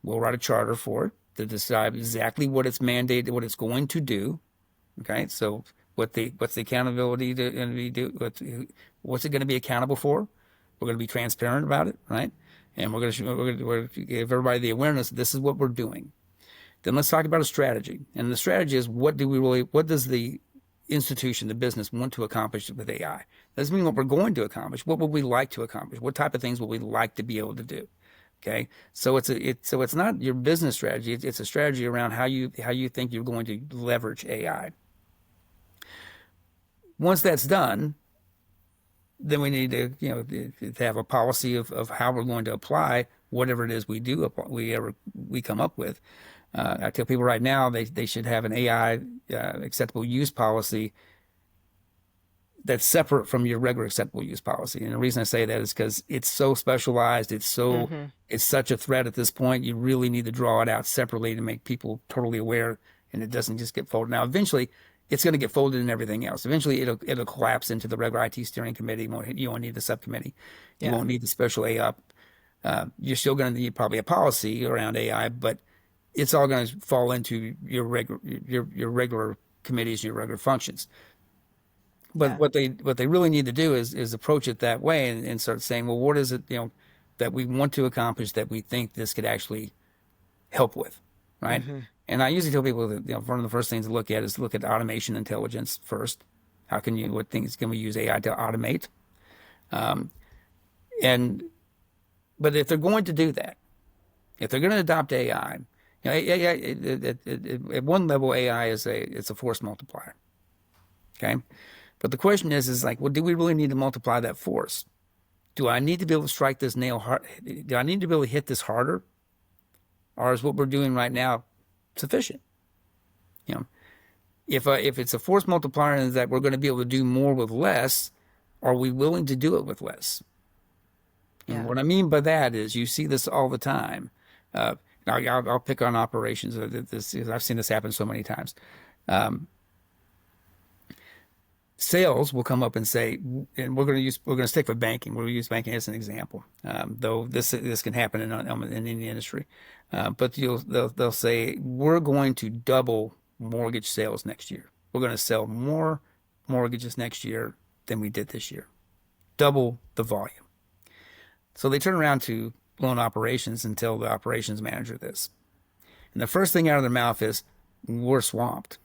We'll write a charter for it to decide exactly what it's mandated, what it's going to do. Okay, so what's the accountability to do? What's it going to be accountable for? We're going to be transparent about it, right? And we're going to give everybody the awareness that this is what we're doing. Then let's talk about a strategy. And the strategy is what does the institution, the business want to accomplish with AI? Doesn't mean what we're going to accomplish. What would we like to accomplish? What type of things would we like to be able to do? Okay. So it's not your business strategy. It's a strategy around how you think you're going to leverage AI. Once that's done, then we need to have a policy of how we're going to apply whatever it is we come up with. I tell people right now they should have an AI acceptable use policy that's separate from your regular acceptable use policy. And the reason I say that is because it's so specialized, it's such a threat at this point. You really need to draw it out separately to make people totally aware, and it doesn't just get folded. Now, eventually, it's going to get folded in everything else. Eventually, it'll collapse into the regular IT steering committee. You won't need the subcommittee. You won't need the special AI. You're still going to need probably a policy around AI, but it's all going to fall into your regular committees, your regular functions. But what they really need to do is approach it that way and start saying, well, what is it that we want to accomplish that we think this could actually help with, right? Mm-hmm. And I usually tell people that one of the first things to look at is look at automation intelligence first. What things can we use AI to automate? But if they're going to do that, if they're going to adopt AI, at one level, AI it's a force multiplier. Okay, but the question is like, well, do we really need to multiply that force? Do I need to be able to strike this nail hard? Do I need to be able to hit this harder, or is what we're doing right now sufficient? If it's a force multiplier and that we're going to be able to do more with less, are we willing to do it with less? And what I mean by that is you see this all the time. I'll pick on operations. I've seen this happen so many times. Sales will come up and say, and we're going to stick with banking. We'll use banking as an example, though this can happen in any industry. But they'll say we're going to double mortgage sales next year. We're going to sell more mortgages next year than we did this year. Double the volume. So they turn around to loan operations and tell the operations manager this. And the first thing out of their mouth is, we're swamped.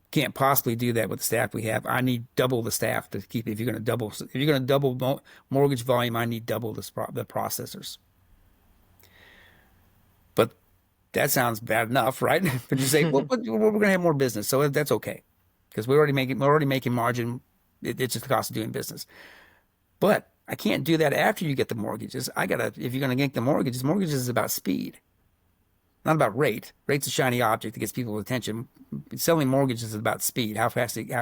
Can't possibly do that with the staff we have. I need double the staff to keep it. If you're going to double mortgage volume, I need double the processors. But that sounds bad enough, right? But you say, well, we're going to have more business, so that's okay, because we're already making margin. It's just the cost of doing business. But I can't do that after you get the mortgages. If you're going to get the mortgages is about speed, not about rate. Rate's a shiny object that gets people's attention. Selling mortgages is about speed. How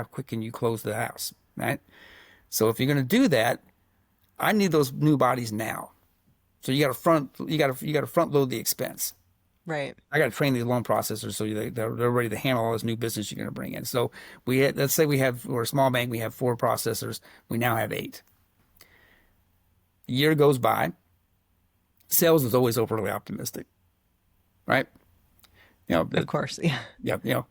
quick can you close the house, right? So if you're going to do that, I need those new bodies now. So you got to front load the expense. Right. I got to train these loan processors so they're ready to handle all this new business you're going to bring in. So let's say we're a small bank, we have 4 processors. We now have 8. A year goes by. Sales is always overly optimistic, right? Of course, yeah. Yeah,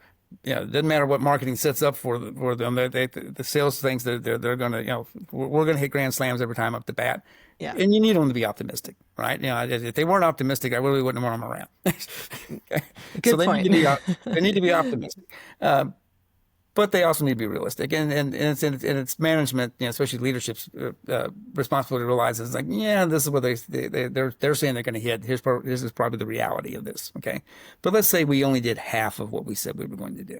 Yeah, it doesn't matter what marketing sets up for them. The sales things that they're going to, we're going to hit grand slams every time up the bat. Yeah. And you need them to be optimistic, right? If they weren't optimistic, I really wouldn't want them around. Okay? Good So point. They need to be optimistic. But they also need to be realistic, and it's management, especially leadership's responsibility to realize it's like, yeah, this is what they're saying they're going to hit. This is probably the reality of this. Okay, but let's say we only did half of what we said we were going to do.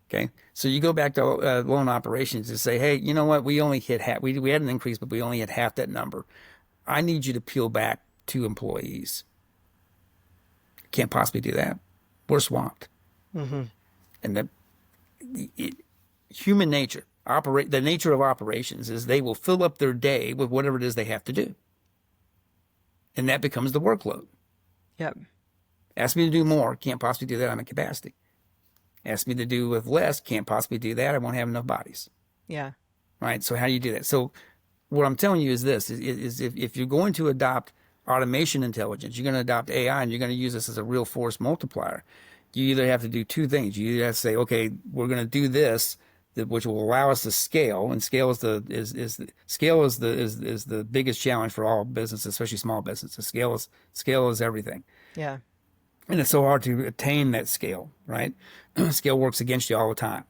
Okay, so you go back to loan operations and say, hey, you know what? We only hit half. We had an increase, but we only hit half that number. I need you to peel back 2 employees. Can't possibly do that. We're swamped, and human nature, the nature of operations is they will fill up their day with whatever it is they have to do. And that becomes the workload. Yep. Ask me to do more, can't possibly do that. I'm at capacity. Ask me to do with less, can't possibly do that. I won't have enough bodies. Yeah. Right? So how do you do that? So what I'm telling you is this, is if you're going to adopt automation intelligence, you're going to adopt AI and you're going to use this as a real force multiplier. You either have to do 2 things. You either have to say, okay, we're going to do this, which will allow us to scale, and scale is the biggest challenge for all businesses, especially small businesses. Scale is everything. Yeah. And it's so hard to attain that scale, right? Scale works against you all the time.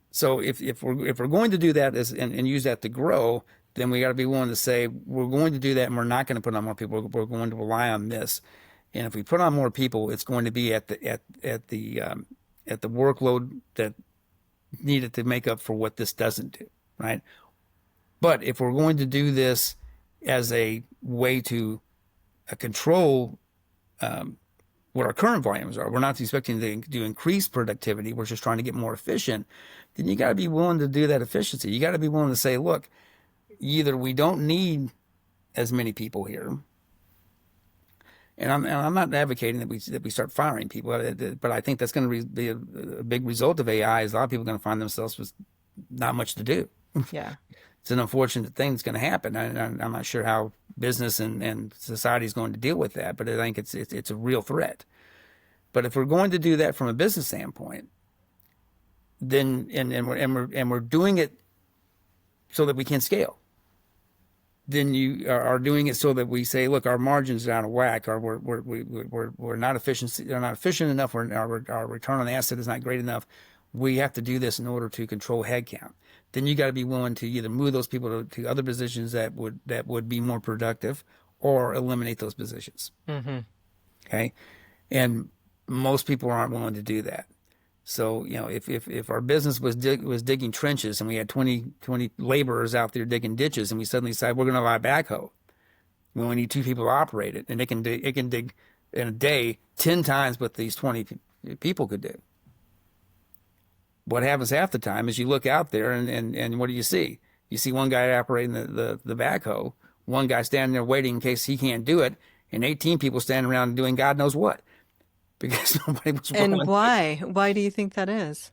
So if we're going to do that and use that to grow, then we got to be willing to say we're going to do that, and we're not going to put on more people. We're going to rely on this. And if we put on more people, it's going to be at the workload that needed to make up for what this doesn't do, right? But if we're going to do this as a way to control what our current volumes are, we're not expecting to increase productivity. We're just trying to get more efficient. Then you got to be willing to do that efficiency. You got to be willing to say, look, either we don't need as many people here. And I'm not advocating that we start firing people, but I think that's going to be a big result of AI. Is a lot of people are going to find themselves with not much to do. Yeah, it's an unfortunate thing that's going to happen. I'm not sure how business and society is going to deal with that, but I think it's a real threat. But if we're going to do that from a business standpoint, then and we're doing it so that we can scale. Then you are doing it so that we say, look, our margins are out of whack, or we're not efficient. They're not efficient enough. Our return on the asset is not great enough. We have to do this in order to control headcount. Then you got to be willing to either move those people to other positions that would be more productive, or eliminate those positions. Mm-hmm. Okay, and most people aren't willing to do that. So, if our business was digging trenches and we had 20 laborers out there digging ditches, and we suddenly decide we're going to buy a backhoe, we only need 2 people to operate it, and it can dig in a day 10 times what these 20 people could do. What happens half the time is you look out there and what do you see? You see one guy operating the backhoe, one guy standing there waiting in case he can't do it, and 18 people standing around doing God knows what. Because nobody was willing. And why? Why do you think that is?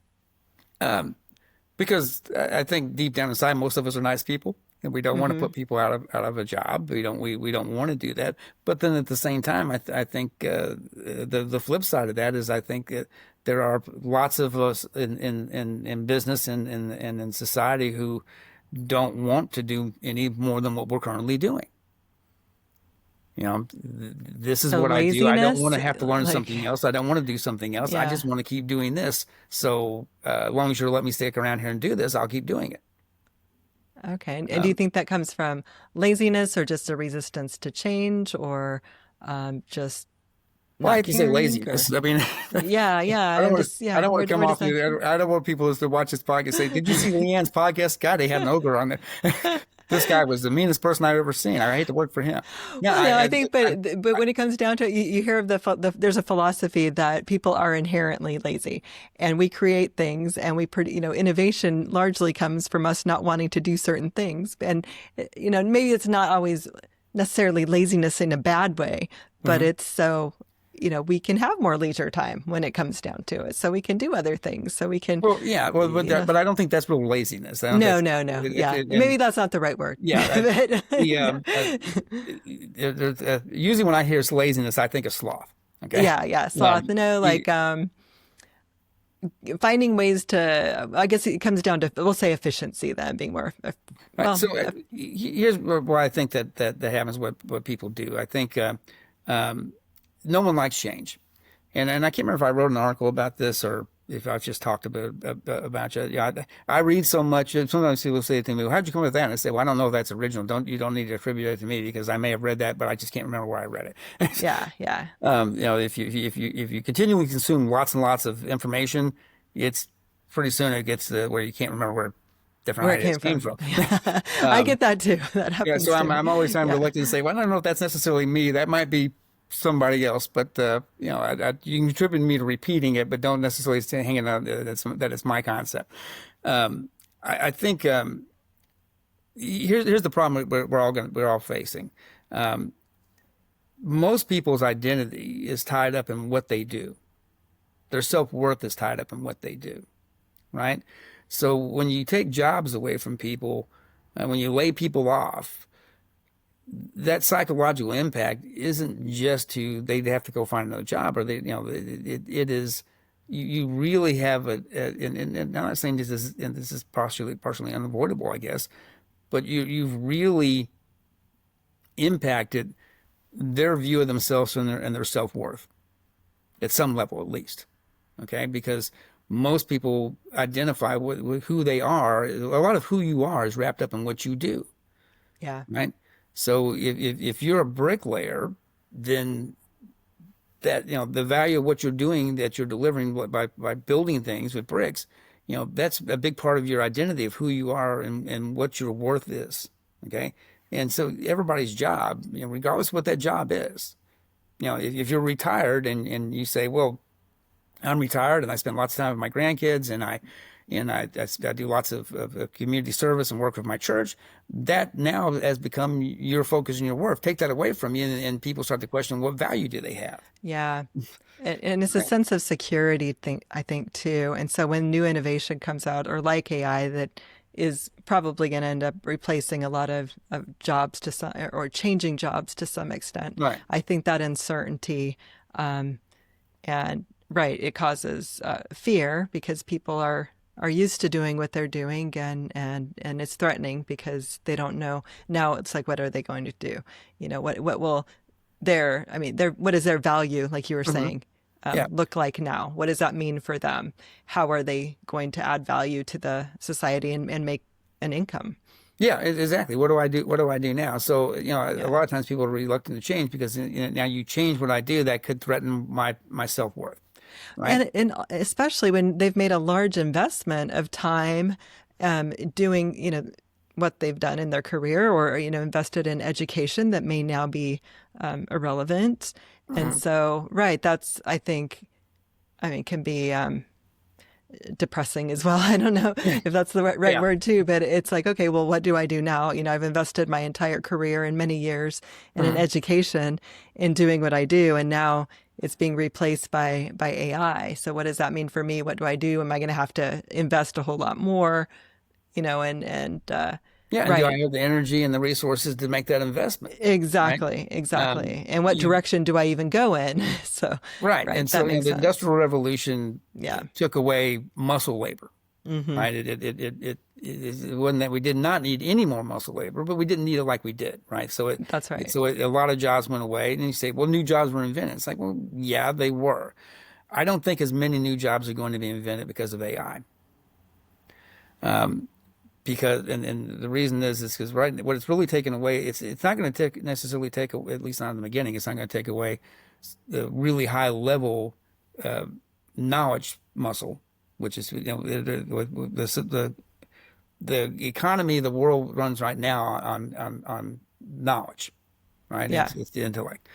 Because I think deep down inside, most of us are nice people, and we don't want to put people out of a job. We don't want to do that. But then at the same time, I think the flip side of that is I think that there are lots of us in business and in society who don't want to do any more than what we're currently doing. This is what I do. I don't want to have to learn something else. I don't want to do something else. Yeah. I just want to keep doing this. So as long as you'll let me stick around here and do this, I'll keep doing it. Okay. And do you think that comes from laziness, or just a resistance to change, or just Well, I hate to say laziness. I mean, yeah. I don't want to come off you. I don't want people to watch this podcast and say, "Did you see Leanne's podcast? God, they had an ogre on there." This guy was the meanest person I've ever seen. I hate to work for him. Yeah, well, I think, but when it comes down to it, you hear of there's a philosophy that people are inherently lazy, and we create things, and innovation largely comes from us not wanting to do certain things, and maybe it's not always necessarily laziness in a bad way, but it's so. We can have more leisure time when it comes down to it. So we can do other things. So we can. Well, yeah. Well, but I don't think that's real laziness. No. Yeah. Maybe that's not the right word. Yeah. Usually when I hear laziness, I think of sloth. Okay. Yeah. Sloth. finding ways to, I guess it comes down to, we'll say efficiency then, being more, Right. well, So here's where I think that happens. What people do. I think no one likes change, and I can't remember if I wrote an article about this or if I've just talked about it. Yeah, I read so much. Sometimes people say to me, well, "How'd you come up with that?" And I say, "Well, I don't know if that's original. You don't need to attribute it to me because I may have read that, but I just can't remember where I read it." yeah, yeah, If you continually consume lots and lots of information, it's pretty soon it gets to where you can't remember where different where it ideas came came from. from. Yeah. I get that too. That Yeah, happens so too. I'm always Yeah. reluctant to say, well, I don't know if that's necessarily me. That might be somebody else, but you can attribute me to repeating it, but don't necessarily stay hanging out that it's my concept. I think here's the problem we're all facing. Most people's identity is tied up in what they do. Their self-worth is tied up in what they do, right? So when you take jobs away from people, when you lay people off, that psychological impact isn't just they'd have to go find another job, or it is you really have and I'm not saying this is partially unavoidable, I guess, but you've really impacted their view of themselves and their self-worth at some level, at least. Okay, because most people identify with who they are. A lot of who you are is wrapped up in what you do, Yeah. right? So if you're a bricklayer, then the value of what you're doing, that you're delivering by building things with bricks, that's a big part of your identity of who you are and what your worth is. Okay, and so everybody's job, regardless of what that job is, if you're retired and you say, well, I'm retired and I spend lots of time with my grandkids and I do lots of community service and work with my church. That now has become your focus and your worth. Take that away from you, and people start to question, what value do they have? Yeah. And it's a Right. sense of security thing, I think, too. And so when new innovation comes out, or like AI, that is probably going to end up replacing a lot of jobs to some, or changing jobs to some extent, Right. I think that uncertainty, um, and right, it causes fear because people are used to doing what they're doing, and it's threatening because they don't know. Now it's like, what are they going to do? What will what is their value, like you were Hmm. saying, Yeah. look like now? What does that mean for them? How are they going to add value to the society and make an income? Yeah, exactly. What do I do? What do I do now? So, a Yeah. lot of times people are reluctant to change because now you change what I do, that could threaten my self-worth, right? And especially when they've made a large investment of time doing, what they've done in their career, or, invested in education that may now be irrelevant. And Mhm. so, right, that's, I mean, can be depressing as well. I don't know if that's the right Yeah. word too, but it's like, okay, well, what do I do now? I've invested my entire career and many years in an Mhm. education in doing what I do, and now it's being replaced by AI. So what does that mean for me? What do I do? Am I going to have to invest a whole lot more? And Yeah, and do I right. have the energy and the resources to make that investment, right? Exactly, Um, exactly. And what you direction do I even go in? So, Right. right, And that so, makes the sense. Industrial Revolution Yeah. took away muscle labor, Hmm. right? It wasn't that we did not need any more muscle labor, but we didn't need it like we did, right? That's right. A lot of jobs went away. And you say, well, new jobs were invented. It's like, well, yeah, they were. I don't think as many new jobs are going to be invented because of AI. And the reason is because what it's really taken away, it's not going to necessarily take, at least not in the beginning, it's not going to take away the really high level uh, knowledge muscle, which is the economy of the world runs right now on knowledge, right? Yeah. It's the intellect,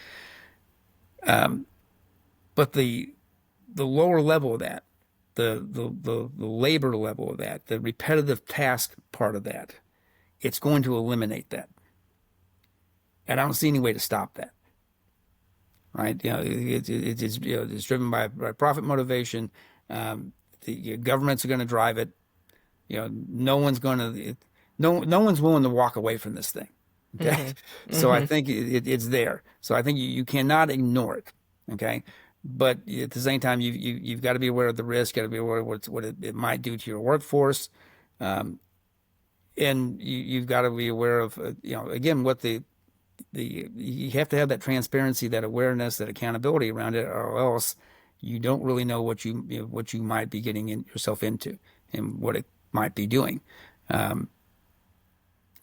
but the lower level of that, the labor level of that, the repetitive task part of that, it's going to eliminate that, and I don't see any way to stop that. Right? It's driven by profit motivation. The governments are going to drive it. No one's going to, no one's willing to walk away from this thing. Okay. Hmm. So I Hmm. think it's there. So I think you cannot ignore it. Okay. but at the same time, you've got to be aware of the risk, got to be aware of what it might do to your workforce. Um, and you've got to be aware of, again, what you have to have that transparency, that awareness, that accountability around it, or else you don't really know what you might be getting yourself into and what it might be doing. Um,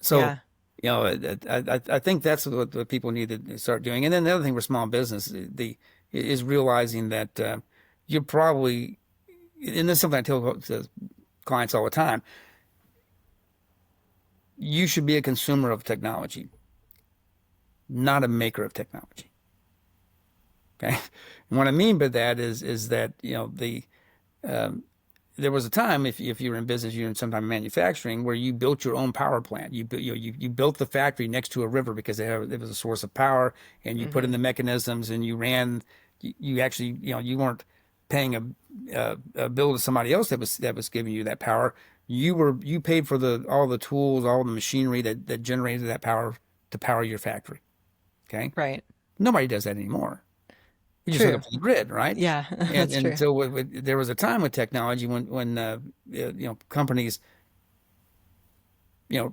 so, Yeah. I think that's what people need to start doing. And then the other thing for small business, is realizing that you're probably, and this is something I tell to clients all the time, you should be a consumer of technology, not a maker of technology. Okay. And what I mean by that is that, there was a time, if you were in business, you're in some type of manufacturing, where you built your own power plant. You built the factory next to a river because it was a source of power, and you put in the mechanisms, and you ran. You actually, you weren't paying a bill to somebody else that was giving you that power. You paid for all the tools, all the machinery that generated that power to power your factory. Okay. Right. Nobody does that anymore. You just hook True. up to the grid, right? Yeah, And that's and true. so there was a time with technology when companies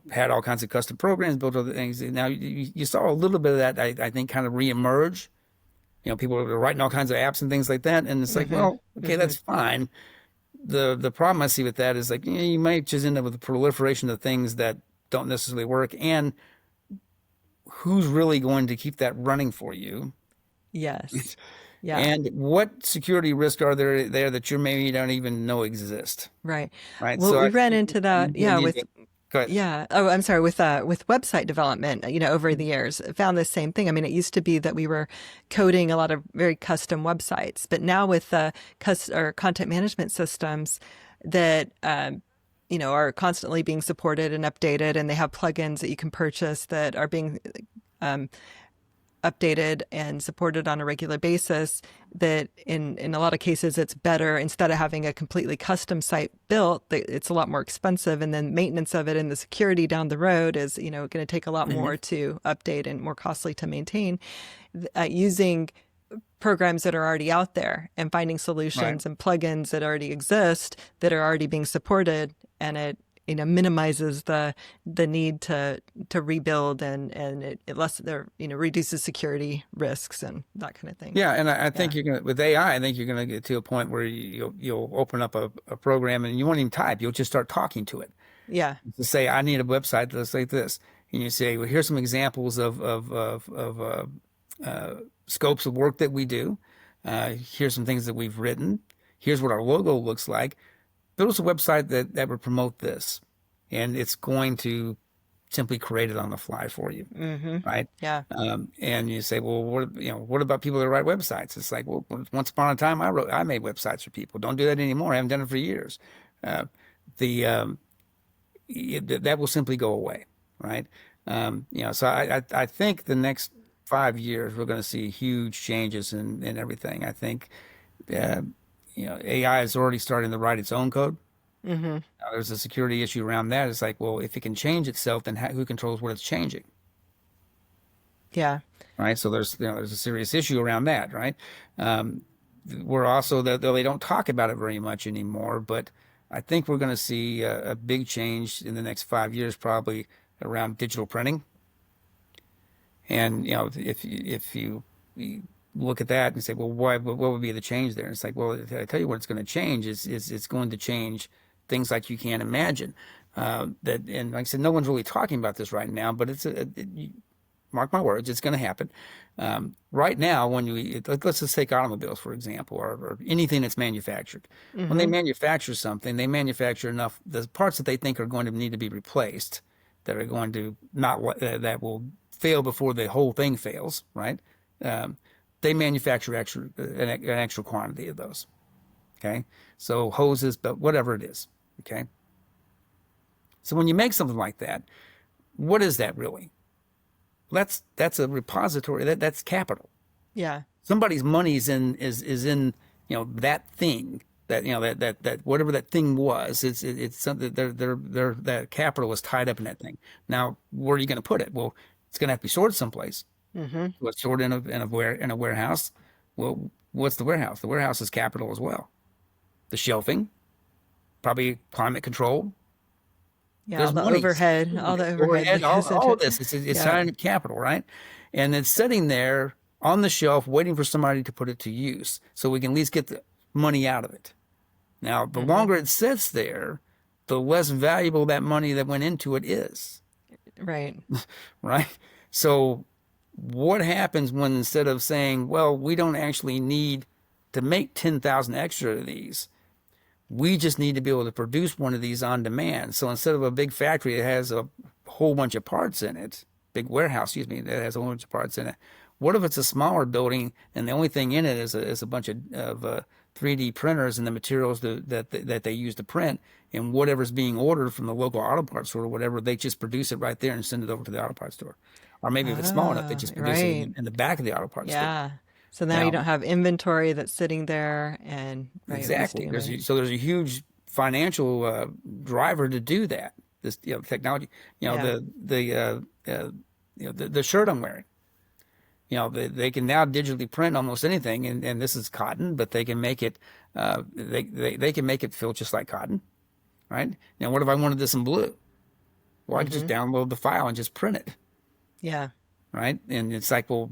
had all kinds of custom programs, built other things. And now you saw a little bit of that, I think, kind of reemerge. People were writing all kinds of apps and things like that, and it's like, Hmm. well, okay, Hmm. that's fine. The problem I see with that is, like, you might just end up with a proliferation of things that don't necessarily work, and who's really going to keep that running for you? Yes. Yeah. And what security risks are there that you maybe don't even know exist, Right. right? Well, So we I ran think into you that, really yeah, need with to go ahead. yeah. Oh, I'm sorry, with website development, over the years, found the same thing. I mean, it used to be that we were coding a lot of very custom websites, but now with or content management systems that are constantly being supported and updated, and they have plugins that you can purchase that are being um, updated and supported on a regular basis, that in a lot of cases it's better, instead of having a completely custom site built, that it's a lot more expensive, and then maintenance of it and the security down the road is going to take a lot Hmm. more to update and more costly to maintain. Using programs that are already out there and finding Right. solutions and plugins that already exist, that are already being supported, and it minimizes the need to rebuild, and it less there reduces security risks and that kind of thing. Yeah, and I Yeah. think with AI, I think you're gonna get to a point where you'll open up a program and you won't even type. You'll just start talking to it Yeah. to say, I need a website that's like this, and you say, well, here's some examples of scopes of work that we do. Here's some things that we've written. Here's what our logo looks like. Build us a website that would promote this, and it's going to simply create it on the fly for you, Hmm. right? Yeah. And you say, well, what about people that write websites? It's like, well, once upon a time, I made websites for people. Don't do that anymore. I haven't done it for years. Uh, the That will simply go away, right? So I think the next 5 years we're going to see huge changes in everything. I think uh, AI is already starting to write its own code. Hmm. Now, there's a security issue around that. It's like, well, if it can change itself, then who controls what it's changing, Yeah. right? So there's a serious issue around that, right? Um, we're also, though they don't talk about it very much anymore, but I think we're going to see a big change in the next 5 years, probably around digital printing. And if you look at that and say, well, what would be the change there? It's like, well, I tell you what, it's going to change is it's going to change things like you can't imagine. And like I said, no one's really talking about this right now, but mark my words, it's going to happen. Right now, let's just take automobiles, for example, or anything that's manufactured. When they Hmm. manufacture something, they manufacture enough, the parts that they think are going to need to be replaced, that are going to not, that will fail before the whole thing fails, right? Um, they manufacture an extra quantity of those. Okay. So hoses, but whatever it is. Okay. So when you make something like that, what is that really? That's a repository. That's capital. Yeah. Somebody's money is in that thing, that whatever that thing was. It's something, their that capital is tied up in that thing. Now, where are you going to put it? Well, it's going to have to be stored someplace. Hmm. Was stored in a warehouse. Well, what's the warehouse? The warehouse is capital as well. The shelving, probably climate control. Yeah, There's all the money, overhead, all the overhead that goes all into of it. this. It's Yeah. time capital, right? And it's sitting there on the shelf waiting for somebody to put it to use so we can at least get the money out of it. Now, the longer it sits there, the less valuable that money that went into it is, Right. right? So what happens when instead of saying, well, we don't actually need to make 10,000 extra of these, we just need to be able to produce one of these on demand. So instead of a big factory that has a whole bunch of parts in it, big warehouse, excuse me, that has a whole bunch of parts in it, what if it's a smaller building and the only thing in it is a bunch of 3D printers and the materials that they use to print, and whatever's being ordered from the local auto parts store or whatever, they just produce it right there and send it over to the auto parts store. Or maybe if it's small enough, they just produce it Right. in the back of the auto parts store. Yeah. So now you Now, don't have inventory that's sitting there and right, exactly. wasting money. There's a huge financial driver to do that. This technology, Yeah. the shirt I'm wearing. They can now digitally print almost anything, and this is cotton, but they can make it they can make it feel just like cotton, right? Now, what if I wanted this in blue? Well, I could just download the file and just print it, Yeah. right? And it's like, well,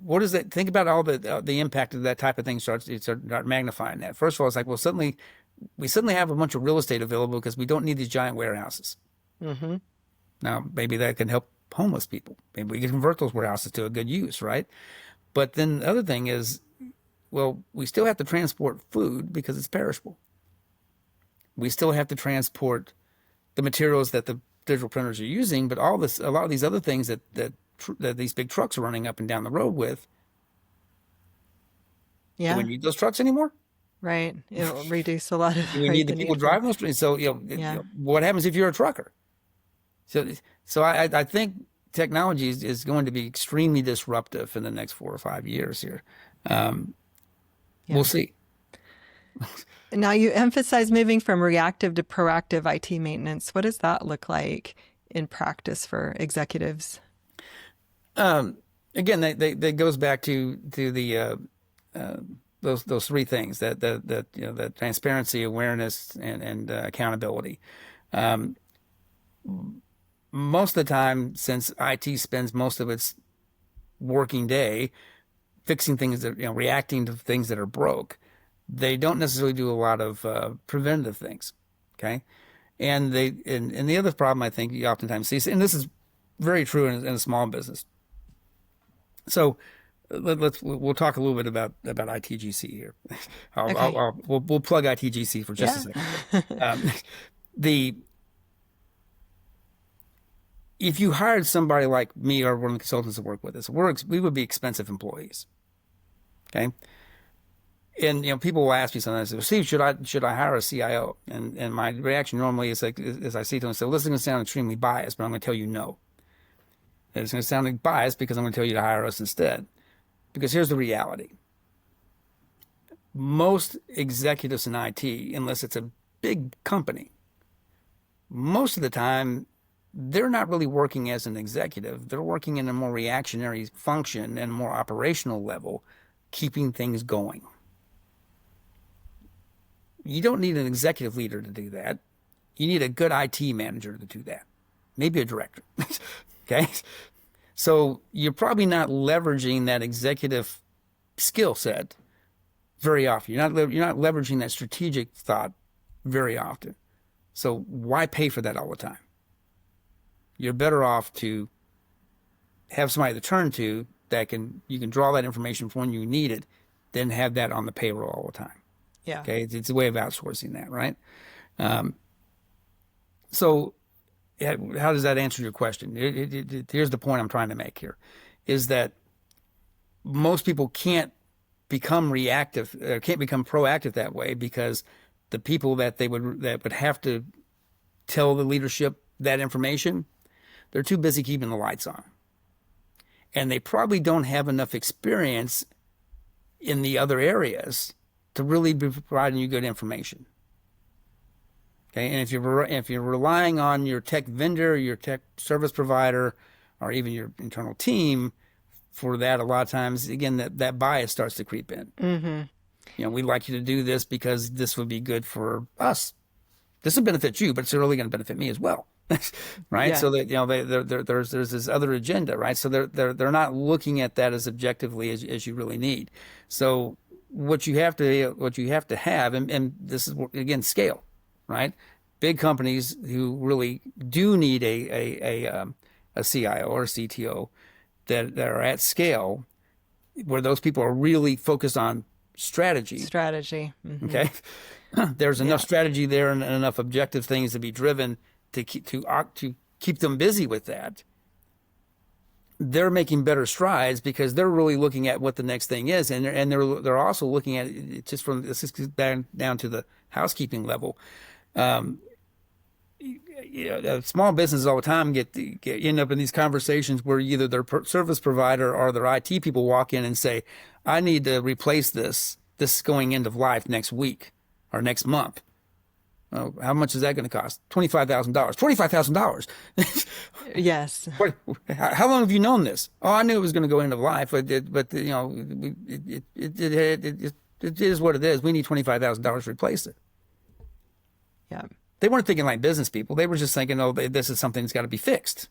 what is that? Think about all the impact of that type of thing start magnifying that. First of all, it's like, well, we suddenly have a bunch of real estate available because we don't need these giant warehouses. Mm-hmm. Now, maybe that can help homeless people. Maybe we can convert those warehouses to a good use, right? But then the other thing is, well, we still have to transport food because it's perishable. We still have to transport the materials that the digital printers are using, but a lot of these other things that these big trucks are running up and down the road with, do Yeah. we need those trucks anymore? Right. It'll reduce a lot of Do we right, need the the people need for driving those? So, yeah. what happens if you're a trucker? So I think technology is going to be extremely disruptive in the next 4 or 5 years here. Yeah. We'll see. Now you emphasize moving from reactive to proactive IT maintenance. What does that look like in practice for executives? Again, that goes back to the those three things that transparency, awareness, and accountability. Most of the time, since IT spends most of its working day fixing things that, reacting to things that are broke, they don't necessarily do a lot of preventative things. Okay. And the other problem I think you oftentimes see, and this is very true in a small business. So we'll talk a little bit about ITGC here. Okay. We'll plug ITGC for just a second. If you hired somebody like me or one of the consultants that work with us, we would be expensive employees. Okay. And people will ask me sometimes, Steve, should I hire a CIO? And my reaction normally is like, as I see to them, say, well, this is going to sound extremely biased, but I'm going to tell you no. And it's going to sound like biased because I'm going to tell you to hire us instead. Because here's the reality. Most executives in IT, unless it's a big company, most of the time, they're not really working as an executive. They're working in a more reactionary function and a more operational level, keeping things going. You don't need an executive leader to do that. You need a good IT manager to do that. Maybe a director. Okay? So you're probably not leveraging that executive skill set very often. You're not leveraging that strategic thought very often. So why pay for that all the time? You're better off to have somebody to turn to that you can draw that information from when you need it, than have that on the payroll all the time. Yeah. Okay, it's a way of outsourcing that, right? So how does that answer your question? Here's the point I'm trying to make here, is that most people can't become reactive, can't become proactive that way because the people that would have to tell the leadership that information, they're too busy keeping the lights on. And they probably don't have enough experience in the other areas to really be providing you good information. Okay, and if you're relying on your tech vendor, your tech service provider, or even your internal team for that, a lot of times, again, that bias starts to creep in. Mm-hmm. We'd like you to do this because this would be good for us. This will benefit you, but it's really going to benefit me as well. Right. Yeah. So that, there's this other agenda, right? So they're not looking at that as objectively as you really need. So what you have to have, and this is again, scale, right? Big companies who really do need a CIO or a CTO that are at scale, where those people are really focused on strategy. Mm-hmm. Okay. There's enough Yeah. strategy there and enough objective things to be driven to keep them busy with that. They're making better strides because they're really looking at what the next thing is, and they're also looking at it just from this is down to the housekeeping level. Small businesses all the time end up in these conversations where either their service provider or their IT people walk in and say, "I need to replace this. This is going end of life next week or next month. Oh, how much is that going to cost? $25,000. $25,000. Yes. How long have you known this? Oh, I knew it was going to go end of life, but it is what it is. We need $25,000 to replace it." Yeah. They weren't thinking like business people. They were just thinking, "Oh, this is something that's got to be fixed,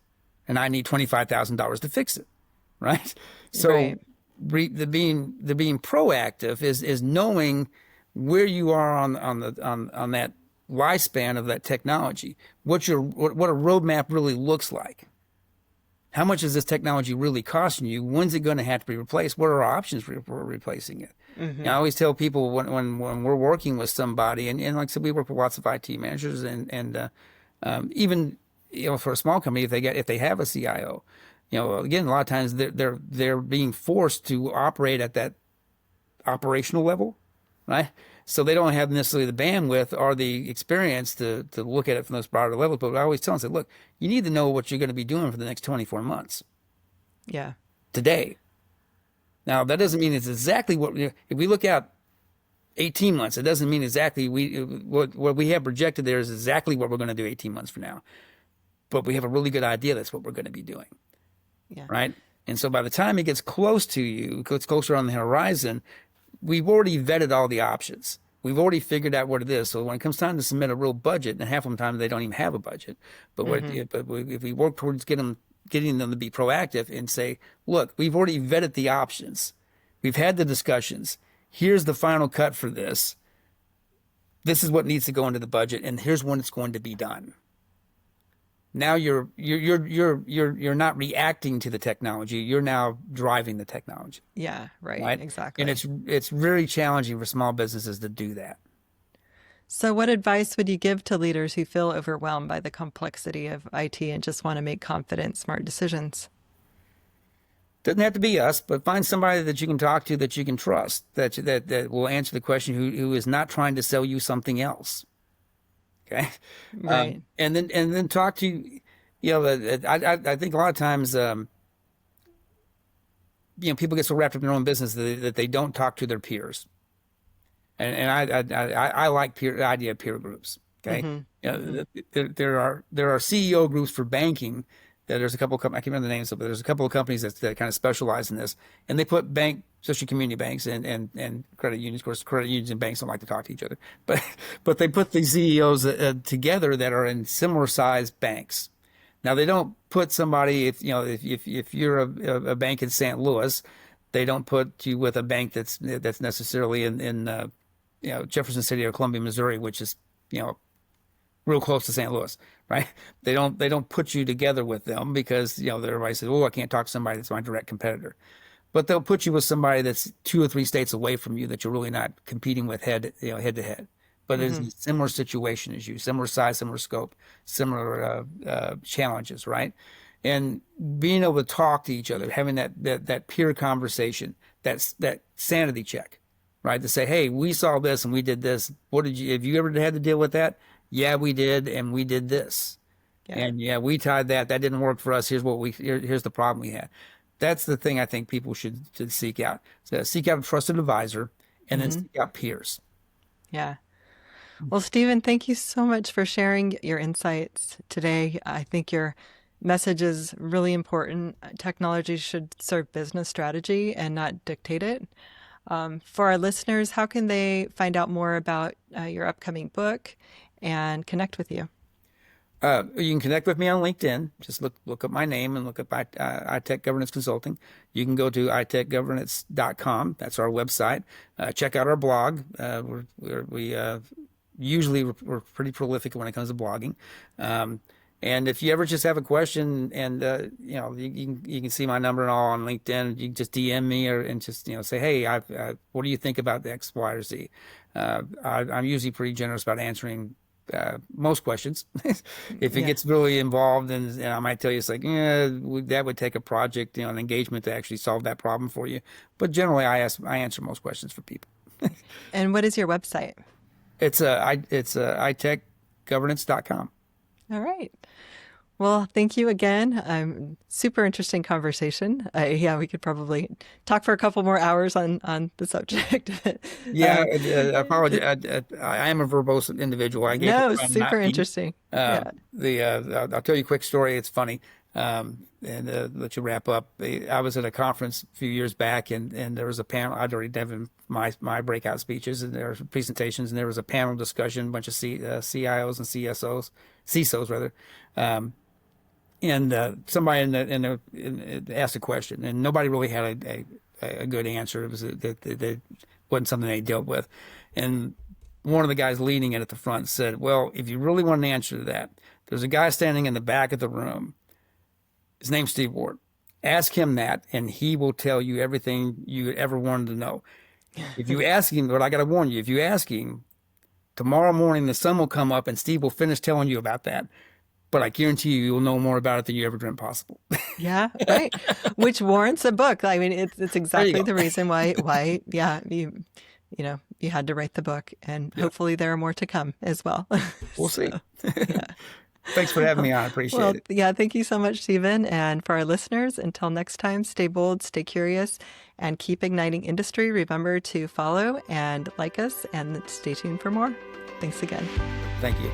and I need $25,000 to fix it." Right. So Right. the being proactive is knowing where you are on that lifespan of that technology, what a roadmap really looks like. How much is this technology really costing you? When's it going to have to be replaced? What are our options for replacing it? Mm-hmm. I always tell people when we're working with somebody, and like I said, we work with lots of IT managers, and even for a small company, if they have a CIO, again, a lot of times they're being forced to operate at that operational level, right? So they don't have necessarily the bandwidth or the experience to look at it from those broader levels. But I always tell them, say, look, you need to know what you're going to be doing for the next 24 months Yeah. today. Now, that doesn't mean it's exactly what, if we look out 18 months, it doesn't mean exactly what we have projected there is exactly what we're going to do 18 months from now. But we have a really good idea that's what we're going to be doing. Yeah. Right. And so by the time it gets close to you, it gets closer on the horizon, we've already vetted all the options. We've already figured out what it is. So when it comes time to submit a real budget, and half of the time they don't even have a budget, but if we work towards getting them to be proactive and say, look, we've already vetted the options. We've had the discussions. Here's the final cut for this. This is what needs to go into the budget, and here's when it's going to be done. Now you're not reacting to the technology. You're now driving the technology. Yeah. Right. Right? Exactly. And it's very challenging for small businesses to do that. So what advice would you give to leaders who feel overwhelmed by the complexity of IT and just want to make confident, smart decisions? Doesn't have to be us, but find somebody that you can talk to, that you can trust, that will answer the question, who is not trying to sell you something else. Okay. Right. And then talk to, I think a lot of times, people get so wrapped up in their own business that they don't talk to their peers. And I like the idea of peer groups. Okay. Mm-hmm. There are CEO groups for banking. There's a couple of, I can't remember the names, but there's a couple of companies that kind of specialize in this, and they put especially community banks and credit unions. Of course, credit unions and banks don't like to talk to each other, but they put these CEOs together that are in similar sized banks. Now they don't put somebody, if you're a bank in St. Louis, they don't put you with a bank that's necessarily in Jefferson City or Columbia, Missouri, which is real close to St. Louis, right? They don't put you together with them because everybody says, "Oh, I can't talk to somebody that's my direct competitor," but they'll put you with somebody that's 2 or 3 states away from you that you're really not competing with head to head. But it's a similar situation as you, similar size, similar scope, similar challenges, right? And being able to talk to each other, having that peer conversation, that sanity check, right? To say, "Hey, we saw this and we did this. Have you ever had to deal with that? Yeah, we did, and we did this. Yeah. And yeah, we tried that. That didn't work for us. Here's the problem we had." That's the thing I think people should seek out. So seek out a trusted advisor, and then seek out peers. Yeah. Well, Stephen, thank you so much for sharing your insights today. I think you're message is really important. Technology should serve business strategy and not dictate it. For our listeners, how can they find out more about your upcoming book and connect with you? You can connect with me on LinkedIn. Just look up my name and look up ITech Governance Consulting. You can go to itechgovernance.com. That's our website. Check out our blog. We're pretty prolific when it comes to blogging. And if you ever just have a question, and you can see my number and all on LinkedIn. You can just DM me and just say, hey, what do you think about the X, Y, or Z? I'm usually pretty generous about answering most questions. If it gets really involved, and I might tell you it's like, that would take a project, an engagement to actually solve that problem for you. But generally, I answer most questions for people. And what is your website? It's itechgovernance.com. All right. Well, thank you again. Super interesting conversation. We could probably talk for a couple more hours on the subject. I apologize. I am a verbose individual. Super interesting. I'll tell you a quick story. It's funny. And let you wrap up. I was at a conference a few years back, and there was a panel. I'd already done my breakout speeches, and there were presentations, and there was a panel discussion, a bunch of CIOs and CISOs rather. Somebody asked a question, and nobody really had a good answer. It was that wasn't something they dealt with, and one of the guys leading it at the front said, "Well, if you really want an answer to that, there's a guy standing in the back of the room. His name's Steve Ward. Ask him that, and he will tell you everything you ever wanted to know. If you ask him, but I got to warn you, if you ask him, tomorrow morning the sun will come up and Steve will finish telling you about that. But I guarantee you'll know more about it than you ever dreamt possible." Yeah, right. Which warrants a book. I mean, it's exactly the reason why you had to write the book, and hopefully there are more to come as well. We'll see. Thanks for having me on. I appreciate it. Yeah, thank you so much, Stephen. And for our listeners, until next time, stay bold, stay curious, and keep igniting industry. Remember to follow and like us, and stay tuned for more. Thanks again. Thank you.